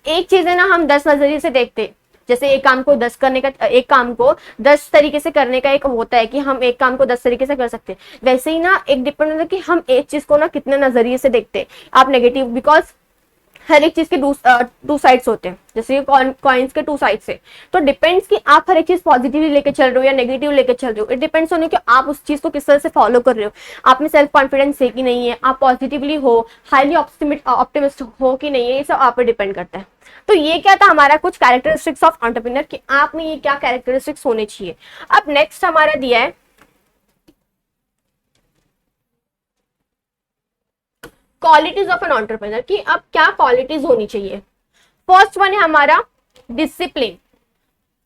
एक चीज है ना, हम 10 नजरिए से देखते, जैसे एक काम को 10 तरीके से करने का एक होता है कि हम एक काम को 10 तरीके से कर सकते हैं, वैसे ही ना एक डिपेंड होता है कि हम एक चीज को ना कितने नजरिए से देखते हैं। आप नेगेटिव, बिकॉज हर एक चीज के टू साइड्स होते हैं, जैसे कॉइन्स के 2 साइड्स है। तो डिपेंड्स कि आप हर एक चीज पॉजिटिवली लेके चल रहे हो या नेगेटिव लेके चल रहे हो। इट डिपेंड्स ऑन कि आप उस चीज को किस तरह से फॉलो कर रहे हो, आप में सेल्फ कॉन्फिडेंस है कि नहीं है, आप पॉजिटिवली हो, हाईली ऑप्टिमिस्ट हो कि नहीं है, ये सब आप पे डिपेंड करता है। तो ये क्या था हमारा कुछ कैरेक्टरिस्टिक्स ऑफ एंटरप्रेन्योर कि आप में ये क्या कैरेक्टरिस्टिक्स होने चाहिए। अब नेक्स्ट हमारा दिया है क्वालिटीज ऑफ एन एंटरप्रेन्योर कि अब क्या क्वालिटीज होनी चाहिए। फर्स्ट वन है हमारा डिसिप्लिन।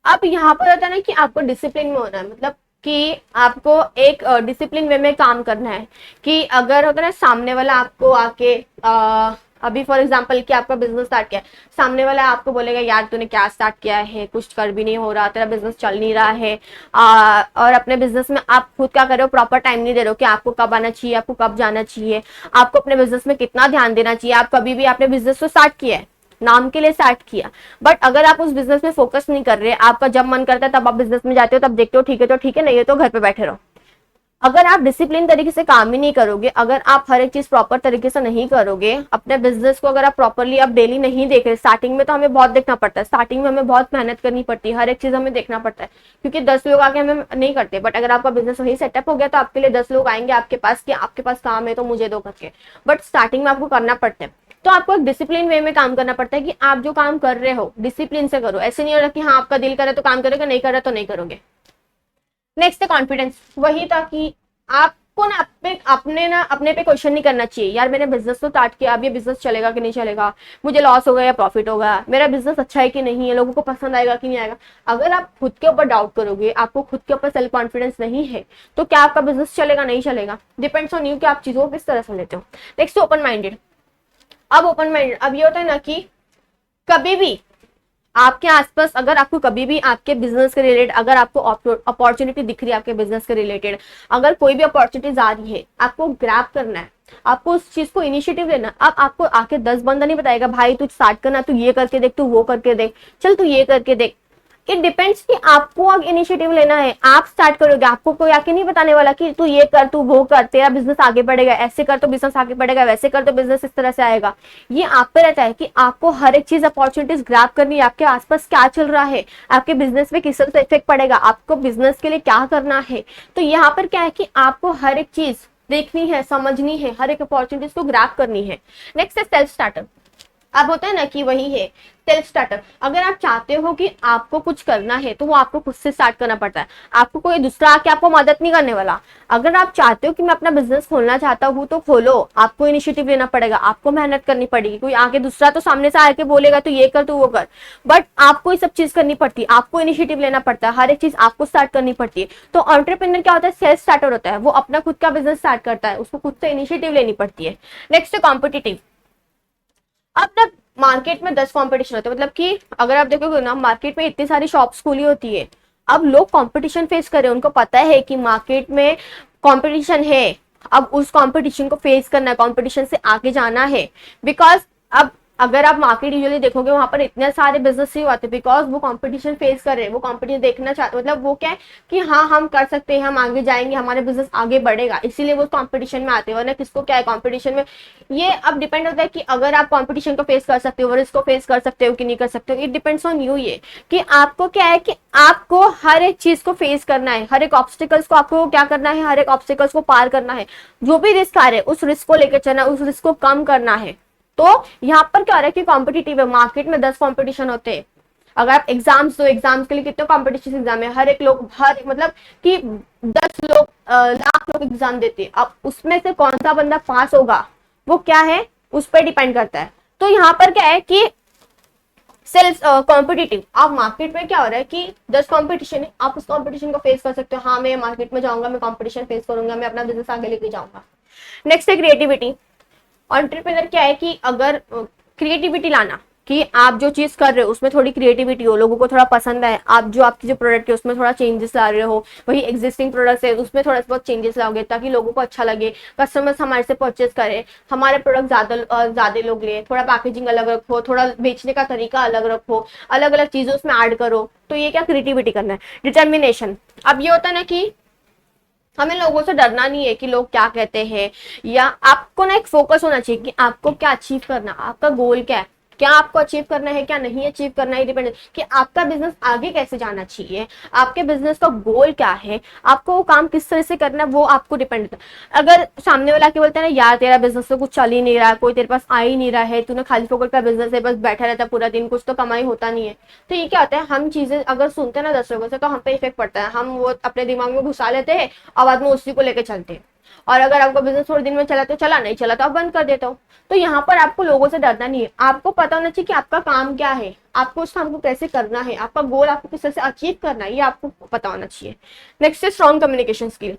अब यहाँ पर होता है ना कि आपको डिसिप्लिन में होना है, मतलब कि आपको एक डिसिप्लिन वे में काम करना है। कि अगर होता है ना सामने वाला आपको आके अभी फॉर एग्जांपल कि आपका बिजनेस स्टार्ट किया है, सामने वाला आपको बोलेगा यार तूने क्या स्टार्ट किया है, कुछ कर भी नहीं हो रहा, तेरा बिजनेस चल नहीं रहा है, और अपने बिजनेस में आप खुद क्या कर रहे हो, प्रॉपर टाइम नहीं दे रहे हो कि आपको कब आना चाहिए, आपको कब जाना चाहिए, आपको अपने बिजनेस में कितना ध्यान देना चाहिए। आप कभी भी आपने बिजनेस को स्टार्ट किया है, नाम के लिए स्टार्ट किया, बट अगर आप उस बिजनेस में फोकस नहीं कर रहे, आपका जब मन करता है तब आप बिजनेस में जाते हो, तब देखते हो ठीक है तो ठीक है, नहीं है तो घर पे बैठे रहो। अगर आप डिसिप्लिन तरीके से काम ही नहीं करोगे, अगर आप हर एक चीज प्रॉपर तरीके से नहीं करोगे, अपने बिजनेस को अगर आप प्रॉपरली आप डेली नहीं देख रहे, स्टार्टिंग में तो हमें बहुत देखना पड़ता है, स्टार्टिंग में हमें बहुत मेहनत करनी पड़ती है, हर एक चीज हमें देखना पड़ता है, क्योंकि 10 लोग आके हमें नहीं करते। बट अगर आपका बिजनेस वही सेटअप हो गया तो आपके लिए 10 लोग आएंगे आपके पास कि आपके पास काम है तो मुझे दो करके, बट स्टार्टिंग में आपको करना पड़ता है। तो आपको एक डिसिप्लिन वे में काम करना पड़ता है कि आप जो काम कर रहे हो डिसिप्लिन से करो। ऐसे नहीं हो रहा कि हाँ आपका दिल करे तो काम करोगे, नहीं कर रहा तो नहीं करोगे। नेक्स्ट है कॉन्फिडेंस। वही था कि आपको ना अपने पे क्वेश्चन नहीं करना चाहिए, यार मैंने बिजनेस तो स्टार्ट किया, अब ये बिजनेस चलेगा कि नहीं चलेगा, मुझे लॉस होगा या प्रॉफिट होगा, मेरा बिजनेस अच्छा है कि नहीं है, लोगों को पसंद आएगा कि नहीं आएगा। अगर आप खुद के ऊपर डाउट करोगे, आपको खुद के ऊपर सेल्फ कॉन्फिडेंस नहीं है, तो क्या आपका बिजनेस चलेगा, नहीं चलेगा। डिपेंड्स ऑन यू कि आप चीजों को किस तरह से लेते हो। Next open minded. अब ये होता है ना कि कभी भी आपके आसपास अगर आपको कभी भी आपके बिजनेस के रिलेटेड अगर आपको अपॉर्चुनिटी दिख रही है, आपके बिजनेस के रिलेटेड अगर कोई भी अपॉर्चुनिटीज आ रही है, आपको ग्रैब करना है, आपको उस चीज को इनिशिएटिव लेना। अब आपको आके 10 बंदा नहीं बताएगा भाई तू स्टार्ट करना, तू ये करके देख, तू वो करके देख, चल तू ये करके देख। इट डिपेंड्स कि आपको अब इनिशिएटिव लेना है, आप स्टार्ट करोगे। आपको कोई आके नहीं बताने वाला कि तू ये कर, तू वो कर, तेरा बिजनेस आगे बढ़ेगा, ऐसे कर तो बिजनेस आगे बढ़ेगा, वैसे कर तो बिजनेस इस तरह से आएगा। ये आप पे रहता है कि आपको हर एक चीज अपॉर्चुनिटीज ग्रैब करनी है। आपके आसपास क्या चल रहा है, आपके बिजनेस में किस तरह से इफेक्ट पड़ेगा, आपको बिजनेस के लिए क्या करना है। तो यहाँ पर क्या है कि आपको हर एक चीज देखनी है, समझनी है, हर एक अपॉर्चुनिटीज को ग्रैब करनी है। नेक्स्ट है सेल्फ स्टार्टअप। अब होता है ना कि वही है सेल्फ स्टार्टर। अगर आप चाहते हो कि आपको कुछ करना है तो वो आपको खुद से स्टार्ट करना पड़ता है, आपको कोई दूसरा आके आपको मदद नहीं करने वाला। अगर आप चाहते हो कि मैं अपना बिजनेस खोलना चाहता हूँ तो खोलो, आपको इनिशिएटिव लेना पड़ेगा, आपको मेहनत करनी पड़ेगी। कोई आके दूसरा तो सामने से आके बोलेगा तो ये कर तो वो कर, बट आपको ये सब चीज करनी पड़ती है, आपको इनिशिएटिव लेना पड़ता है, हर एक चीज आपको स्टार्ट करनी पड़ती है। तो एंटरप्रेन्योर क्या होता है, सेल्फ स्टार्टर होता है, वो अपना खुद का बिजनेस स्टार्ट करता है, उसको खुद से इनिशिएटिव लेनी पड़ती है। Next competitive. अब ना मार्केट में 10 कंपटीशन होते हैं, मतलब कि अगर आप देखोगे ना मार्केट में इतनी सारी शॉप्स खुली होती है, अब लोग कंपटीशन फेस कर रहे हैं, उनको पता है कि मार्केट में कंपटीशन है, अब उस कंपटीशन को फेस करना है, कंपटीशन से आगे जाना है। बिकॉज अब अगर आप मार्केट यूजुअली देखोगे वहां पर इतने सारे बिजनेस ही होते हैं, बिकॉज वो कंपटीशन फेस कर रहे हैं, वो कंपटीशन देखना चाहते, मतलब वो क्या है कि हाँ हम कर सकते हैं, हम आगे जाएंगे, हमारे बिजनेस आगे बढ़ेगा, इसीलिए वो कंपटीशन में आते हैं। वरना किसको क्या है कंपटीशन में, ये अब डिपेंड होता है कि अगर आप कंपटीशन को फेस कर सकते हो, रिस्क को फेस कर सकते हो कि नहीं कर सकते हो। इट डिपेंड्स ऑन यू, ये कि आपको क्या है कि आपको हर एक चीज को फेस करना है, हर एक ऑब्स्टिकल्स को आपको क्या करना है, हर एक ऑब्स्टिकल्स को पार करना है। जो भी रिस्क आ रहे हैं उस रिस्क को लेकर चलना, उस रिस्क को कम करना है। तो यहाँ पर क्या हो रहा है कि कॉम्पिटिटिव है, मार्केट में 10 कॉम्पिटिशन होते हैं। अगर आप एग्जाम्स दो, एग्जाम्स के लिए कितने कॉम्पिटिशन एग्जाम है, हर एक लोग, हर मतलब कि 10 लोग, लाख लोग एग्जाम देते हैं, अब उसमें से कौन सा बंदा पास होगा वो क्या है उस पर डिपेंड करता है। तो यहाँ पर क्या है कि सेल्फ कॉम्पिटिटिव, आप मार्केट में क्या हो रहा है कि 10 कंपटीशन है, आप उस कंपटीशन को फेस कर सकते हो। हाँ मैं मार्केट में जाऊंगा, मैं कंपटीशन फेस करूंगा, मैं अपना बिजनेस आगे लेके जाऊंगा। नेक्स्ट है क्रिएटिविटी। एंटरप्रेन्योर क्या है कि अगर क्रिएटिविटी लाना, कि आप जो चीज कर रहे हो उसमें थोड़ी क्रिएटिविटी हो, लोगों को थोड़ा पसंद है, आप जो आपकी जो प्रोडक्ट है उसमें थोड़ा चेंजेस ला रहे हो, वही एग्जिस्टिंग प्रोडक्ट है उसमें थोड़ा बहुत चेंजेस लाओगे ताकि लोगों को अच्छा लगे, कस्टमर्स हमारे से परचेज करें, हमारे प्रोडक्ट ज्यादा लोग ले, थोड़ा पैकेजिंग अलग रखो, थोड़ा बेचने का तरीका अलग रखो, अलग अलग चीजें उसमें ऐड करो। तो ये क्या क्रिएटिविटी करना है। डिटर्मिनेशन, अब ये होता है ना कि हमें लोगों से डरना नहीं है कि लोग क्या कहते हैं, या आपको ना एक फोकस होना चाहिए कि आपको क्या अचीव करना, आपका गोल क्या है, क्या आपको अचीव करना है, क्या नहीं अचीव करना है, डिपेंड कि आपका बिजनेस आगे कैसे जाना चाहिए, आपके बिजनेस का गोल क्या है, आपको वो काम किस तरह से करना है, वो आपको डिपेंड करता है। अगर सामने वाला के बोलता है ना यार तेरा बिजनेस तो कुछ चल ही नहीं रहा, कोई तेरे पास आ ही नहीं रहा है, तूने खाली फोकट का बिजनेस है, बस बैठा रहता है पूरा दिन, कुछ तो कमाई होता नहीं है, तो ये क्या होता है, हम चीजें अगर सुनते हैं ना 10 लोगों से तो हम पे इफेक्ट पड़ता है, हम वो अपने दिमाग में घुसा लेते हैं और बाद में उसी को लेकर चलते हैं। और अगर आपका बिजनेस थोड़े दिन में चला तो चला, नहीं चला तो आप बंद कर देते हो। तो यहाँ पर आपको लोगों से डरना नहीं है, आपको पता होना चाहिए कि आपका काम क्या है, आपको उस काम को कैसे करना है, आपका गोल आपको किस तरह से अचीव करना है, ये आपको पता होना चाहिए। नेक्स्ट है स्ट्रॉन्ग कम्युनिकेशन स्किल।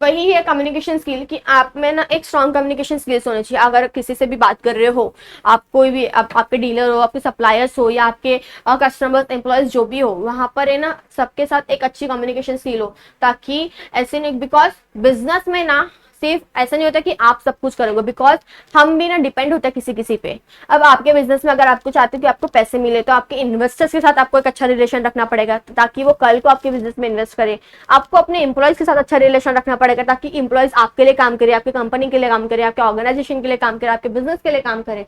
वही है कम्युनिकेशन स्किल कि आप में ना एक स्ट्रॉन्ग कम्युनिकेशन स्किल्स होनी चाहिए। अगर किसी से भी बात कर रहे हो, आप कोई भी आपके डीलर हो, आपके सप्लायर्स हो, या आपके कस्टमर्स एम्प्लॉयज जो भी हो, वहां पर है ना सबके साथ एक अच्छी कम्युनिकेशन स्किल हो, ताकि ऐसे नहीं, बिकॉज बिजनेस में ना सिर्फ ऐसा नहीं होता कि आप सब कुछ करोगे, बिकॉज हम भी ना डिपेंड होता है किसी किसी पे। अब आपके बिजनेस में अगर आपको चाहते हो कि आपको पैसे मिले तो आपके इन्वेस्टर्स के साथ आपको एक अच्छा रिलेशन रखना पड़ेगा ताकि वो कल को आपके बिजनेस में इन्वेस्ट करे। आपको अपने एम्प्लॉयज के साथ अच्छा रिलेशन रखना पड़ेगा ताकि एम्प्लॉयज आपके लिए काम करे, आपकी कंपनी के लिए काम करे, आपके ऑर्गेनाइजेशन के लिए काम करे, आपके बिजनेस के लिए काम करे।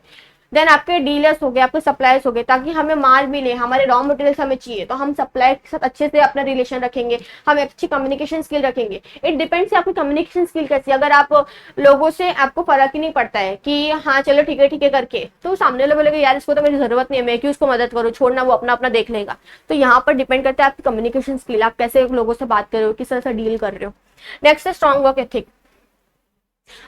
देन आपके डीलर्स हो गए, आपके सप्लायर्स हो गए, ताकि हमें माल मिले, हमारे रॉ मटेरियल्स हमें चाहिए तो हम सप्लायर के साथ अच्छे से अपना रिलेशन रखेंगे, हम अच्छी कम्युनिकेशन स्किल रखेंगे। इट डिपेंड्स आपकी कम्युनिकेशन स्किल कैसी। अगर आप लोगों से आपको फर्क ही नहीं पड़ता है कि हाँ चलो ठीक है करके, तो सामने वाले बोलेगा यार इसको तो मेरी जरूरत नहीं है, मैं क्यों उसको मदद करूँ, छोड़ना, वो अपना अपना देख लेगा। तो यहाँ पर डिपेंड करता है आपकी कम्युनिकेशन स्किल, आप कैसे लोगों से बात कर रहे हो, किस तरह से डील कर रहे हो। नेक्स्ट है स्ट्रॉन्ग वर्क एथिक।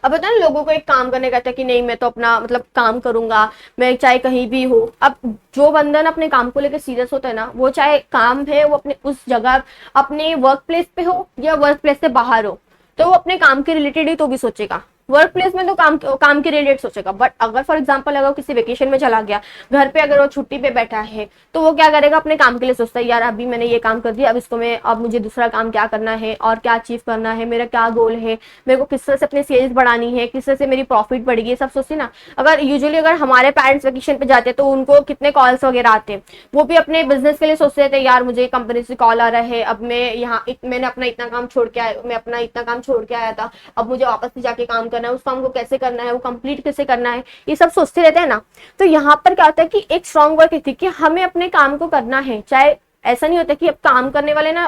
अब पता है लोगों को एक काम करने का था कि नहीं मैं तो अपना मतलब काम करूंगा, मैं चाहे कहीं भी हो। अब जो बंदा ना अपने काम को लेकर सीरियस होता है ना, वो चाहे काम है वो अपने उस जगह अपने वर्क प्लेस पे हो या वर्क प्लेस से बाहर हो, तो वो अपने काम के रिलेटेड ही तो भी सोचेगा। वर्क प्लेस में तो काम के रिलेटेड सोचेगा, बट अगर फॉर एग्जांपल अगर किसी वेकेशन में चला गया, घर पे अगर वो छुट्टी पे बैठा है, तो वो क्या करेगा, अपने काम के लिए सोचता है यार अभी मैंने ये काम कर दिया, अब इसको मैं, अब मुझे दूसरा काम क्या करना है और क्या अचीव करना है, मेरा क्या गोल है, मेरे को किस तरह से अपने सेल्स बढ़ानी है, किस तरह से मेरी प्रॉफिट बढ़ेगी, ये सब सोचते ना। अगर यूजुअली अगर हमारे पेरेंट्स वेकेशन पे जाते हैं तो उनको कितने कॉल्स वगैरह आते हैं, वो भी अपने बिजनेस के लिए सोचते थे यार मुझे कंपनी से कॉल आ रहा है, अब मैं यहाँ मैंने अपना इतना काम छोड़ के आया, मैं अपना इतना काम छोड़ के आया था, अब मुझे वापस से जाके काम करना है, उस काम को कैसे करना है, वो कंप्लीट कैसे करना है, ये सब सोचते रहते हैं ना। तो यहाँ पर क्या होता है कि एक स्ट्रॉन्ग वर्क एथिक कि हमें अपने काम को करना है, चाहे ऐसा नहीं होता कि अब काम करने वाले ना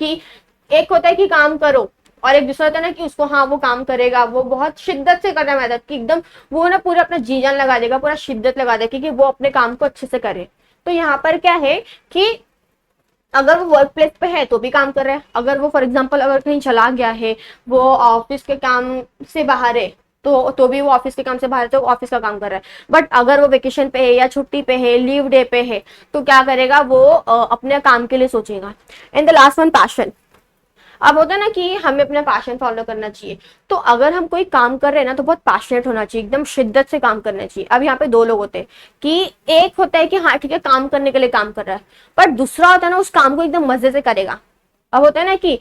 कि एक होता है कि काम करो और एक दूसरा होता है ना कि उसको हाँ वो काम करेगा, वो बहुत शिद्दत से करना है मेहनत की एकदम, वो ना पूरा अपना जी जान लगा देगा, पूरा शिद्दत लगा देगा कि वो अपने काम को अच्छे से करे। तो यहाँ पर क्या है कि अगर वो वर्क प्लेस पे है तो भी काम कर रहा है, अगर वो फॉर एग्जांपल अगर कहीं चला गया है, वो ऑफिस के काम से बाहर है, तो भी वो ऑफिस के काम से बाहर है तो ऑफिस का काम कर रहा है। बट अगर वो वेकेशन पे है या छुट्टी पे है, लीव डे पे है, तो क्या करेगा वो अपने काम के लिए सोचेगा। And the last one, passion. अब होता है ना कि हमें अपना पैशन फॉलो करना चाहिए। तो अगर हम कोई काम कर रहे हैं ना तो बहुत पैशनेट होना चाहिए, एकदम शिद्दत से काम करना चाहिए। अब यहाँ पे दो लोग होते हैं कि एक होता है कि हाँ ठीक है काम करने के लिए काम कर रहा है, पर दूसरा होता है ना उस काम को एकदम मजे से करेगा। अब होता है ना कि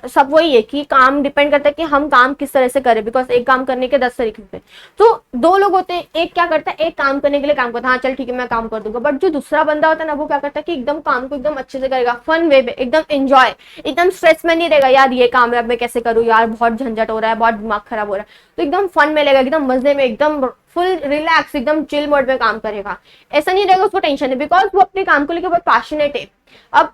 सब वही है कि काम डिपेंड करता है कि हम काम किस तरह से करें, बिकॉज एक काम करने के 10 तरीके होते हैं। तो दो लोग होते हैं, एक क्या करता है एक काम करने के लिए काम करता है, हाँ चल ठीक है मैं काम कर दूंगा, बट जो दूसरा बंदा होता है ना वो क्या करता है कि एकदम काम को एकदम अच्छे से करेगा, फन वे में, एकदम एंजॉय, एकदम स्ट्रेस में नहीं रहेगा यार ये काम है अब मैं कैसे करूँ यार, बहुत झंझट हो रहा है, बहुत दिमाग खराब हो रहा है, तो एकदम फन में लेगा, एकदम मजे में, एकदम फुल रिलैक्स, एकदम चिल मोड में काम करेगा। ऐसा नहीं रहेगा उसको टेंशन है, बिकॉज वो अपने काम को लेकर बहुत पैशनेट है। अब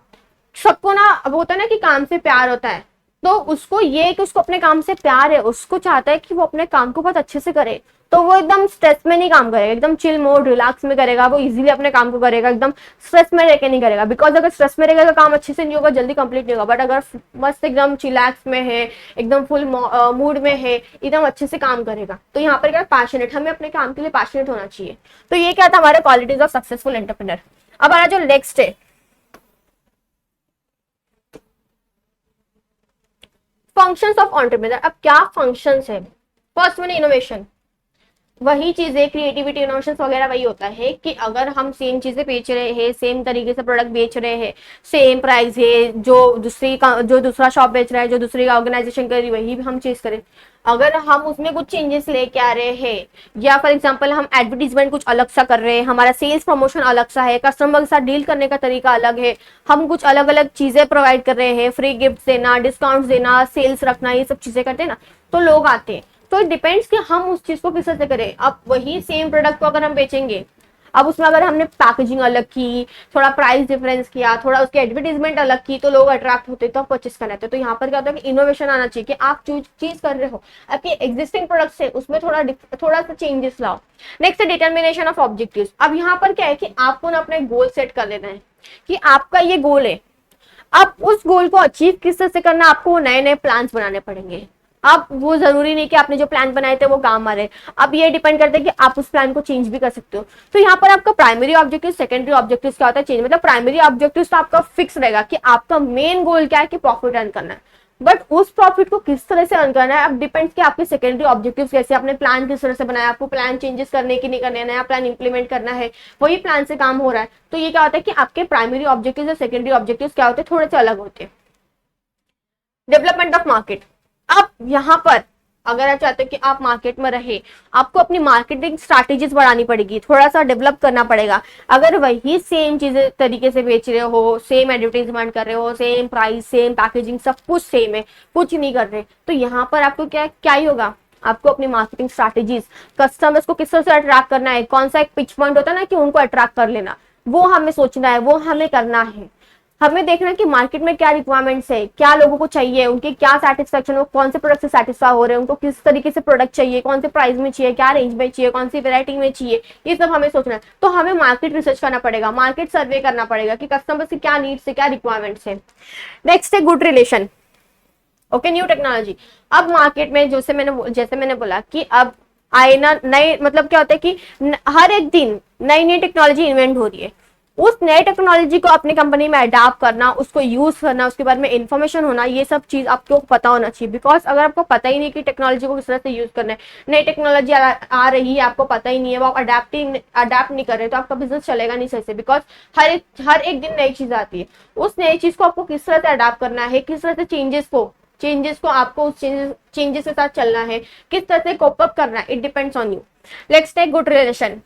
सबको ना अब होता है ना कि काम से प्यार होता है, तो उसको ये है कि उसको अपने काम से प्यार है, उसको चाहता है कि वो अपने काम को बहुत अच्छे से करे, तो वो एकदम स्ट्रेस में नहीं काम करेगा, एकदम चिल मोड रिलैक्स में करेगा, वो इजीली अपने काम को करेगा, एकदम स्ट्रेस में रह के नहीं करेगा। बिकॉज अगर स्ट्रेस में रहेगा तो काम अच्छे से नहीं होगा, जल्दी कंप्लीट नहीं होगा। बट अगर मस्त एकदम चिलैक्स में है, एकदम फुल मूड में है, एकदम अच्छे से काम करेगा। तो यहाँ पर क्या पैशनेट, हमें अपने काम के लिए पैशनेट होना चाहिए। तो ये क्या था हमारे क्वालिटीज ऑफ सक्सेसफुल एंटरप्रेन्योर। अब हमारा जो नेक्स्ट है फंक्शंस ऑफ एंटरप्रेन्योर। अब क्या फंक्शंस है? फर्स्ट वन इनोवेशन, वही चीजें क्रिएटिविटी इनोवेशन वगैरह वही होता है कि अगर हम सेम चीजें बेच रहे हैं, सेम तरीके से प्रोडक्ट बेच रहे हैं, सेम प्राइस है, जो दूसरा शॉप बेच रहा है, जो दूसरी ऑर्गेनाइजेशन कर रही है वही हम चीज करें, अगर हम उसमें कुछ चेंजेस लेके आ रहे हैं, या फॉर एग्जांपल हम एडवर्टीजमेंट कुछ अलग सा कर रहे हैं, हमारा सेल्स प्रमोशन अलग सा है, कस्टमर के साथ डील करने का तरीका अलग है, हम कुछ अलग अलग चीजें प्रोवाइड कर रहे हैं, फ्री गिफ्ट देना, डिस्काउंट देना, सेल्स रखना, ये सब चीजें करते हैं ना, तो लोग आते हैं। तो इट डिपेंड्स कि हम उस चीज को किस तरह से करें। अब वही सेम प्रोडक्ट को अगर हम बेचेंगे, अब उसमें अगर हमने पैकेजिंग अलग की, थोड़ा प्राइस डिफरेंस किया, थोड़ा उसकी एडवर्टीजमेंट अलग की, तो लोग अट्रैक्ट होते तो परचेस करना है। तो यहाँ पर क्या होता है कि इनोवेशन आना चाहिए कि आप जो चीज कर रहे हो आपके एग्जिस्टिंग प्रोडक्ट से उसमें थोड़ा सा चेंजेस लाओ। Next determination of objectives. अब यहाँ पर क्या है कि आपको ना अपने गोल सेट कर लेना है कि आपका ये गोल है, अब उस गोल को अचीव किस तरह से करना, आपको नए नए प्लान बनाने पड़ेंगे। अब वो जरूरी नहीं कि आपने जो प्लान बनाए थे वो काम आ रहे, अब ये डिपेंड करता है कि आप उस प्लान को चेंज भी कर सकते हो। तो यहाँ पर आपका प्राइमरी ऑब्जेक्टिव, सेकेंडरी ऑब्जेक्टिव क्या होता है चेंज, मतलब प्राइमरी ऑब्जेक्टिव तो आपका फिक्स रहेगा कि आपका मेन गोल क्या है कि प्रॉफिट अर्न करना है, बट उस प्रॉफिट को किस तरह से अर्न करना है अब डिपेंड्स कि आपके सेकेंडरी ऑब्जेक्टिव कैसे, आपने प्लान किस तरह से बनाया, आपको प्लान चेंजेस करने की नहीं करने हैं, नया प्लान इंप्लीमेंट करना है, वही प्लान से काम हो रहा है। तो ये क्या होता है कि आपके प्राइमरी ऑब्जेक्टिव और सेकेंडरी ऑब्जेक्टिव क्या होते हैं, थोड़े से अलग होते हैं। Development of market. अब यहाँ पर अगर आप चाहते हो कि आप मार्केट में रहे, आपको अपनी मार्केटिंग स्ट्रैटेजीज बढ़ानी पड़ेगी, थोड़ा सा डेवलप करना पड़ेगा। अगर वही सेम चीजें तरीके से बेच रहे हो, सेम एडवर्टीजमेंट कर रहे हो, सेम प्राइस, सेम पैकेजिंग, सब कुछ सेम है, कुछ नहीं कर रहे, तो यहाँ पर आपको क्या ही होगा, आपको अपनी मार्केटिंग स्ट्रैटेजीज, कस्टमर्स को किस तरह से अट्रैक्ट करना है, कौन सा एक पिच पॉइंट होता है ना कि उनको अट्रैक्ट कर लेना, वो हमें सोचना है, वो हमें करना है। हमें देखना है कि मार्केट में क्या रिक्वायरमेंट्स है, क्या लोगों को चाहिए, उनके क्या सेटिस्फेक्शन हो, कौन से प्रोडक्ट से सेटिस्फाई हो रहे हैं, उनको किस तरीके से प्रोडक्ट चाहिए, कौन से प्राइस में चाहिए, क्या रेंज में चाहिए, कौन सी वैरायटी में चाहिए, ये सब हमें सोचना है। तो हमें मार्केट रिसर्च करना पड़ेगा, मार्केट सर्वे करना पड़ेगा कि कस्टमर्स की क्या नीड्स है, क्या रिक्वायरमेंट्स है। नेक्स्ट है good relation. Okay, new technology. अब मार्केट में जैसे मैंने बोला कि अब आए ना नए, मतलब क्या होता है कि हर एक दिन नई नई टेक्नोलॉजी इन्वेंट हो रही है, उस नए टेक्नोलॉजी को अपनी कंपनी में अडाप्ट करना, उसको यूज करना, उसके बारे में इंफॉर्मेशन होना, ये सब चीज आपको पता होना चाहिए। बिकॉज अगर आपको पता ही नहीं कि टेक्नोलॉजी को किस तरह से यूज करना है, नई टेक्नोलॉजी आ रही है, आपको पता ही नहीं है, वो आप अडाप्ट नहीं कर रहे, तो आपका बिजनेस चलेगा नहीं सही से। बिकॉज हर एक दिन नई चीज आती है, उस नई चीज को आपको किस तरह से अडाप्ट करना है, किस तरह से चेंजेस को आपको उस चेंजेस के साथ चलना है, किस तरह से कोप अप करना है, it depends on you. Let's take good relation.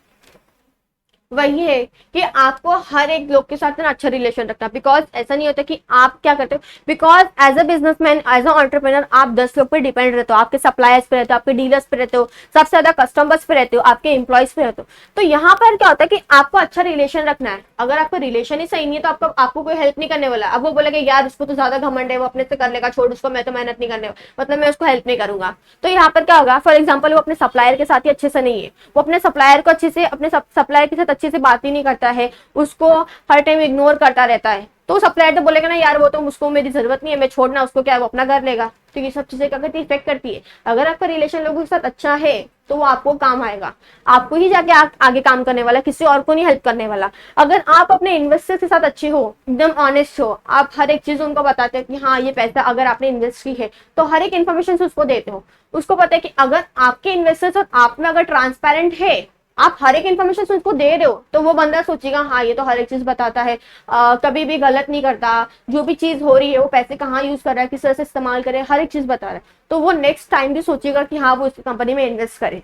वही है कि आपको हर एक लोग के साथ ना अच्छा रिलेशन रखना, बिकॉज ऐसा नहीं होता कि आप क्या करते हो, because as a businessman, as a entrepreneur आप 10 लोग पे डिपेंड रहते हो, आपके सप्लायर्स पे रहते हो, आपके डीलर्स पे रहते हो, सबसे ज्यादा कस्टमर्स पे रहते हो, आपके एम्प्लॉयज पे रहते हो। तो यहाँ पर क्या होता है कि आपको अच्छा रिलेशन रखना है। अगर आपका रिलेशन ही सही नहीं है तो आपको कोई हेल्प नहीं करने वाला। अब वो बोलेगा यार उसको तो ज्यादा घमंड है, वो अपने से कर लेगा, छोड़ उसको, मैं तो मेहनत नहीं करने, मतलब मैं उसको हेल्प नहीं करूंगा। तो यहाँ पर क्या होगा, फॉर एग्जाम्पल वो अपने सप्लायर के साथ ही अच्छे से नहीं है, वो अपने सप्लायर को अच्छे से, अपने सप्लायर के साथ अच्छे से बात ही नहीं करता है, उसको हर टाइम इग्नोर करता रहता है, तो सप्लायर तो बोलेगा ना यार वो तो उसको मेरी जरूरत नहीं है, मैं छोड़ना उसको, क्या वो अपना कर लेगा। तो ये सब चीजें क्या करती है, इफेक्ट करती है। अगर आपका रिलेशन लोगों के साथ अच्छा है तो वो आपको काम आएगा, आपको ही जाके आगे काम करने वाला, किसी और को नहीं हेल्प करने वाला। अगर आप अपने इन्वेस्टर के साथ अच्छे हो, एकदम ऑनेस्ट हो, आप हर एक चीज उनको बताते हो कि हाँ ये पैसा अगर आपने इन्वेस्ट की है, तो हर एक इन्फॉर्मेशन उसको देते हो, उसको पता है कि अगर आपके इन्वेस्टर्स और आप में अगर ट्रांसपेरेंट है, आप हर एक इन्फॉर्मेशन उसको दे रहे हो, तो वो बंदा सोचेगा हाँ ये तो हर एक चीज बताता है, कभी भी गलत नहीं करता, जो भी चीज हो रही है वो पैसे कहाँ यूज कर रहा है, किस तरह से इस्तेमाल करे, हर एक चीज बता रहा है। तो वो नेक्स्ट टाइम भी सोचेगा कि हाँ वो इस कंपनी में इन्वेस्ट करे।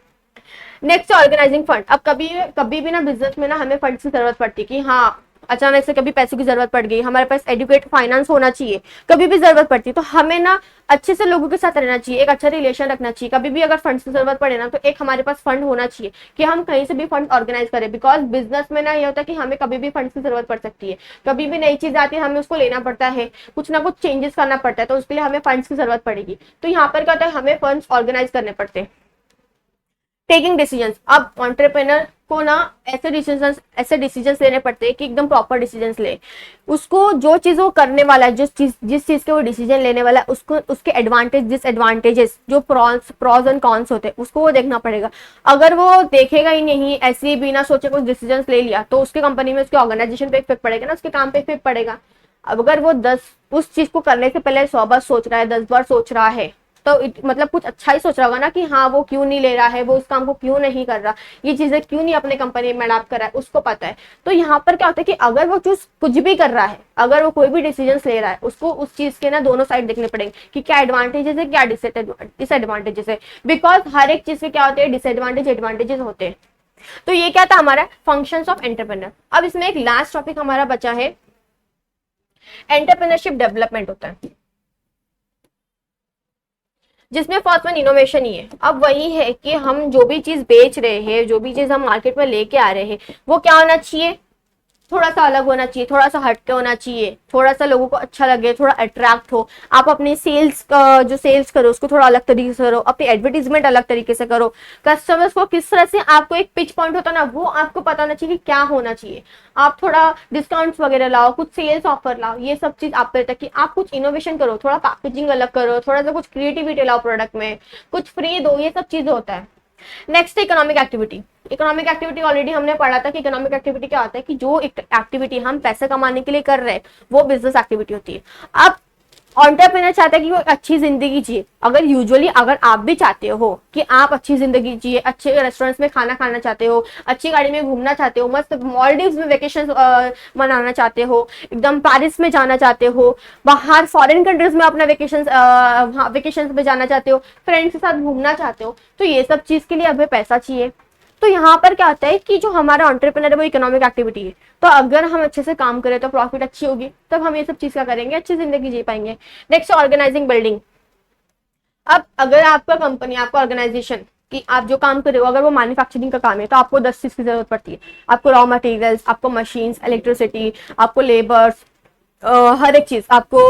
Next organising fund. अब कभी कभी भी ना बिजनेस में ना हमें फंड्स की जरूरत पड़ती है कि हाँ अचानक से कभी पैसों की जरूरत पड़ गई, हमारे पास एडुकेट फाइनेंस होना चाहिए, कभी भी जरूरत पड़ती है, तो हमें ना अच्छे से लोगों के साथ रहना चाहिए, एक अच्छा रिलेशन रखना चाहिए। कभी भी अगर फंड्स की जरूरत पड़े ना, तो एक हमारे पास फंड होना चाहिए कि हम कहीं से भी फंड ऑर्गेनाइज करें, बिकॉज बिजनेस में ना ये होता है कि हमें कभी भी फंड्स की जरूरत पड़ सकती है, कभी भी नई चीज आती है, हमें उसको लेना पड़ता है, कुछ ना कुछ चेंजेस करना पड़ता है, तो उसके लिए हमें फंड्स की जरूरत पड़ेगी। तो यहाँ पर क्या होता है, हमें फंड्स ऑर्गेनाइज करने पड़ते हैं। Taking decisions. अब एंटरप्रेन्योर को ना ऐसे डिसीजंस लेने पड़ते हैं कि एकदम प्रॉपर डिसीजंस ले, उसको जो चीज वो करने वाला है, जिस चीज के वो डिसीजन लेने वाला है, उसको उसके एडवांटेज डिसएडवांटेजेस, जो प्रॉज एंड कॉन्स होते हैं, उसको वो देखना पड़ेगा। अगर वो देखेगा ही नहीं, ऐसे ही बिना सोचे कुछ डिसीजंस ले लिया, तो उसके कंपनी में, उसके ऑर्गेनाइजेशन पे इफेक्ट पड़ेगा ना, उसके काम पे इफेक्ट पड़ेगा। अब अगर वो 10 उस चीज को करने से पहले 100 बार सोच रहा है, 10 बार सोच रहा है, तो मतलब कुछ अच्छा ही सोच रहा होगा ना कि हाँ वो क्यों नहीं ले रहा है, वो उस काम को क्यों नहीं कर रहा, ये चीजें क्यों नहीं अपने कंपनी में अडाप्ट कर रहा है, उसको पता है। तो यहाँ पर क्या होता है कि अगर वो चीज कुछ भी कर रहा है, अगर वो कोई भी डिसीजन ले रहा है, उसको उस चीज के ना दोनों साइड देखने पड़ेंगे कि क्या एडवांटेजेस है, क्या डिसएडवांटेजेस है, बिकॉज हर एक चीज के क्या होते हैं, डिसएडवांटेज एडवांटेजेस होते हैं। तो ये क्या था हमारा फंक्शंस ऑफ एंटरप्रेन्योर। अब इसमें एक लास्ट टॉपिक हमारा बचा है, एंटरप्रेन्योरशिप डेवलपमेंट होता है, जिसमें फर्स्ट वन इनोवेशन ही है। अब वही है कि हम जो भी चीज बेच रहे हैं, जो भी चीज हम मार्केट में लेके आ रहे हैं, वो क्या होना चाहिए, थोड़ा सा अलग होना चाहिए, थोड़ा सा हटके होना चाहिए, थोड़ा सा लोगों को अच्छा लगे, थोड़ा अट्रैक्ट हो। आप अपने सेल्स का जो सेल्स करो उसको थोड़ा अलग तरीके से करो, अपनी एडवर्टीजमेंट अलग तरीके से करो, कस्टमर्स को किस तरह से, आपको एक पिच पॉइंट होता है ना, वो आपको पता होना चाहिए कि क्या होना चाहिए। आप थोड़ा डिस्काउंट्स वगैरह लाओ, कुछ सेल्स ऑफर लाओ, ये सब चीज आप पे, ताकि आप कुछ इनोवेशन करो, थोड़ा पैकेजिंग अलग करो, थोड़ा सा कुछ क्रिएटिविटी लाओ प्रोडक्ट में, कुछ फ्री दो, ये सब चीजें होता है। Next economic activity. Economic activity already हमने पढ़ा था कि इकोनॉमिक एक्टिविटी क्या होता है, कि जो एक्टिविटी हम पैसे कमाने के लिए कर रहे हैं, वो बिजनेस एक्टिविटी होती है। अब एंटरप्रेन्योर चाहता है कि वो अच्छी जिंदगी जिए। अगर यूजुअली अगर आप भी चाहते हो कि आप अच्छी जिंदगी जिए, अच्छे रेस्टोरेंट्स में खाना खाना चाहते हो, अच्छी गाड़ी में घूमना चाहते हो, मस्त मॉलडीव्स में वेकेशन मनाना चाहते हो, एकदम पेरिस में जाना चाहते हो, बाहर फॉरेन कंट्रीज में अपना वेकेशन में जाना चाहते हो, फ्रेंड्स के साथ घूमना चाहते हो, तो ये सब चीज के लिए अभी पैसा चाहिए। तो यहाँ पर क्या होता है कि जो हमारा एंटरप्रेन्योर है वो इकोनॉमिक एक्टिविटी है, तो अगर हम अच्छे से काम करें तो प्रॉफिट अच्छी होगी, तब हम ये सब चीज क्या करेंगे, अच्छी जिंदगी जी पाएंगे। Next organising building. अब अगर आपका कंपनी, आपका ऑर्गेनाइजेशन, कि आप जो काम कर रहे हो, अगर वो मैन्युफैक्चरिंग का काम है, तो आपको 10 चीज की जरूरत पड़ती है। आपको रॉ मटेरियल्स, आपको मशीन्स, इलेक्ट्रिसिटी, आपको लेबर्स, हर एक चीज आपको,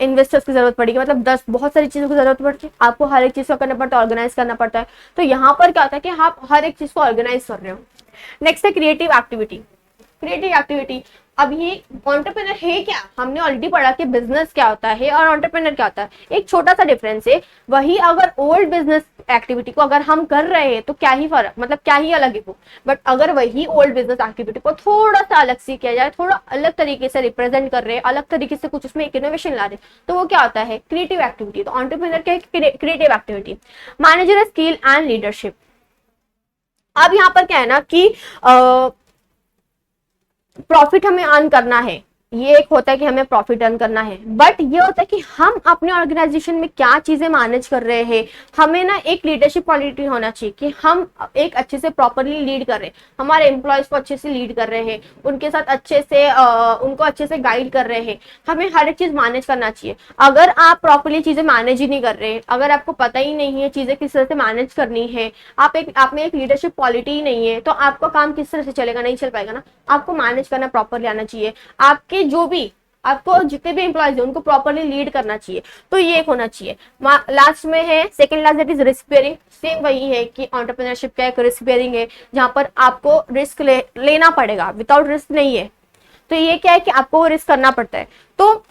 इन्वेस्टर्स की जरूरत पड़ेगी, मतलब 10 बहुत सारी चीजों की जरूरत पड़ती है, आपको हर एक चीज को करना पड़ता है, ऑर्गेनाइज करना पड़ता है। तो यहाँ पर क्या होता है कि आप हर एक चीज को ऑर्गेनाइज कर रहे हो। नेक्स्ट है क्रिएटिव एक्टिविटी। Creative activity. अब ये एंटरप्रेन्योर है क्या, हमने ऑलरेडी पढ़ा कि बिजनेस क्या होता है और एंटरप्रेन्योर क्या होता है, एक छोटा सा डिफरेंस है। वही अगर ओल्ड बिजनेस एक्टिविटी को अगर हम कर रहे हैं तो क्या ही फर्क, मतलब क्या ही अलग है वो, बट अगर वही ओल्ड बिजनेस एक्टिविटी को थोड़ा सा अलग से किया जाए, थोड़ा अलग तरीके से रिप्रेजेंट कर रहे हैं, अलग तरीके से कुछ उसमें एक इनोवेशन ला रहे, तो वो क्या होता है, क्रिएटिव एक्टिविटी। तो एंटरप्रेन्योर क्या है, creative activity. Manager skill and leadership. अब यहाँ पर क्या है ना कि प्रॉफिट हमें अर्न करना है, ये एक होता है कि हमें प्रॉफिट अर्न करना है, बट ये होता है कि हम अपने ऑर्गेनाइजेशन में क्या चीजें मैनेज कर रहे हैं। हमें ना एक लीडरशिप क्वालिटी होना चाहिए कि हम एक अच्छे से प्रॉपरली लीड कर रहे हैं, हमारे एम्प्लॉयज को अच्छे से लीड कर रहे हैं, उनके साथ अच्छे से उनको अच्छे से गाइड कर रहे हैं। हमें हर एक चीज मैनेज करना चाहिए। अगर आप प्रॉपरली चीजें मैनेज ही नहीं कर रहे, अगर आपको पता ही नहीं है चीजें किस तरह से मैनेज करनी है, आप में एक लीडरशिप क्वालिटी ही नहीं है, तो आपका काम किस तरह से चलेगा, नहीं चल पाएगा ना। आपको मैनेज करना प्रॉपरली आना चाहिए। आपके जो भी आपको जितने भी एम्प्लॉयज हैं उनको प्रॉपरली लीड करना चाहिए, तो ये एक होना चाहिए। लास्ट में है second last, that is risk bearing. Same वही है कि एंटरप्रेन्योरशिप का एक रिस्क बेयरिंग है, जहां पर आपको रिस्क लेना पड़ेगा, विदाउट रिस्क नहीं है। तो ये क्या है कि आपको रिस्क करना पड़ता है। तो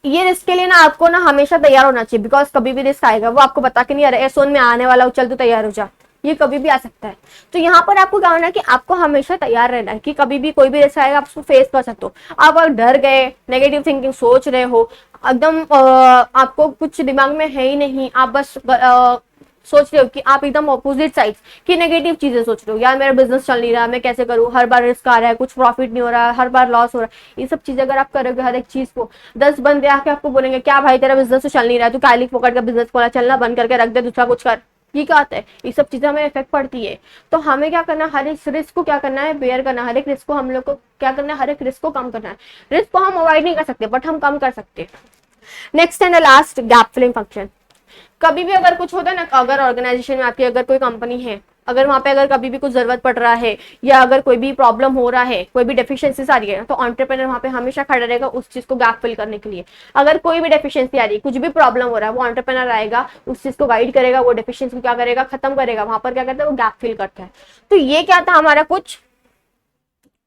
ये रिस्क के लिए ना आपको ना हमेशा तैयार होना चाहिए, बिकॉज कभी भी रिस्क आएगा, वो आपको बता के नहीं आ रहा है सोन में आने वाला हो, चल तू तैयार हो जा, ये कभी भी आ सकता है। तो यहाँ पर आपको क्या होना है कि आपको हमेशा तैयार रहना है कि कभी भी कोई भी रिस्क आएगा, आप उसको फेस कर सकते हो। आप अगर डर गए, नेगेटिव थिंकिंग सोच रहे हो, एकदम आपको कुछ दिमाग में है ही नहीं, आप बस सोच रहे हो कि आप एकदम ऑपोजिट साइड की नेगेटिव चीजें सोच रहे हो, यार मेरा बिजनेस चल नहीं रहा, मैं कैसे करूँ, हर बार रिस्क आ रहा है, कुछ प्रॉफिट नहीं हो रहा है, हर बार लॉस हो रहा है, ये सब चीजें अगर आप करोगे हर एक चीज को, 10 बंदे आके आपको बोलेंगे क्या भाई तेरा बिजनेस तो चल नहीं रहा है, तू काली फोकट का बिजनेस खोला, चलना बंद करके रख दे, दूसरा कुछ कर, ये क्या आता है, ये सब चीजें हमें इफेक्ट पड़ती है। तो हमें क्या करना है, हर एक रिस्क को क्या करना है, बेयर करना, हर एक रिस्क को हम लोग को क्या करना है, हर एक रिस्क को कम करना है। रिस्क को हम अवॉइड नहीं कर सकते, बट हम कम कर सकते हैं। Next and the last, gap filling function. कभी भी अगर कुछ होता है ना, अगर ऑर्गेनाइजेशन में आपकी अगर कोई कंपनी है, अगर वहां पे अगर कभी भी कुछ जरूरत पड़ रहा है, या अगर कोई भी प्रॉब्लम हो रहा है, कोई भी डेफिशिएंसीज आ रही है, तो एंटरप्रेन्योर वहां पे हमेशा खड़ा रहेगा उस चीज को गैप फिल करने के लिए। अगर कोई भी डेफिशिएंसी आ रही है, कुछ भी प्रॉब्लम हो रहा है, वो एंटरप्रेन्योर आएगा, उस चीज को गाइड करेगा, वो डेफिशिएंसी को क्या करेगा, खत्म करेगा, वहां पर क्या करता है, वो गैप फिल करता है। तो ये क्या था हमारा कुछ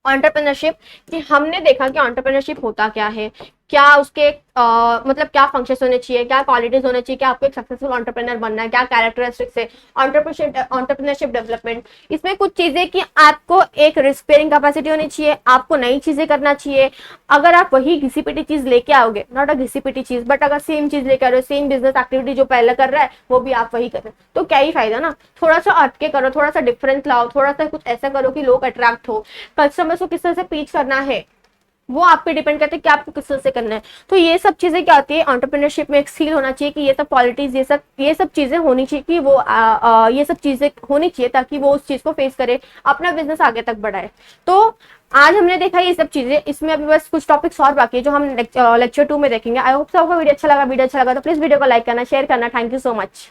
एंटरप्रेन्योरशिप, कि हमने देखा कि एंटरप्रेन्योरशिप होता क्या है, क्या उसके मतलब क्या फंक्शंस होने चाहिए, क्या क्वालिटीज होने चाहिए, क्या आपको एक सक्सेसफुल एंटरप्रेन्योर बनना है, क्या कैरेक्टरिस्टिक्स है, एंटरप्रेन्योरशिप डेवलपमेंट। इसमें कुछ चीजें कि आपको एक रिस्क बेयरिंग कैपेसिटी होनी चाहिए, आपको नई चीजें करना चाहिए। अगर आप वही घिसी पिटी चीज लेके आओगे, नॉट अ घिसी पिटी चीज, बट अगर सेम चीज लेके आ रहे हो, सेम बिजनेस एक्टिविटी जो पहले कर रहा है वो भी आप वही कर रहे हो, तो क्या ही फायदा ना। थोड़ा सा हटके करो, थोड़ा सा डिफरेंस लाओ, थोड़ा सा कुछ ऐसा करो कि लोग अट्रैक्ट हो। कस्टमर्स को किस तरह से पीच करना है वो आप पे डिपेंड करते हैं कि आपको किस तरह से करना है। तो ये सब चीजें क्या होती है, एंटरप्रेन्योरशिप में एक स्किल होना चाहिए कि ये सब क्वालिटीज, ये सब चीजें होनी चाहिए कि वो ये सब चीजें होनी चाहिए ताकि वो उस चीज को फेस करे, अपना बिजनेस आगे तक बढ़ाए। तो आज हमने देखा ये सब चीजें, इसमें अभी बस कुछ टॉपिक्स और बाकी है जो हम लेक्चर 2 में देखेंगे। आई होप आपको वीडियो अच्छा लगा तो प्लीज वीडियो को लाइक करना, शेयर करना। Thank you so much.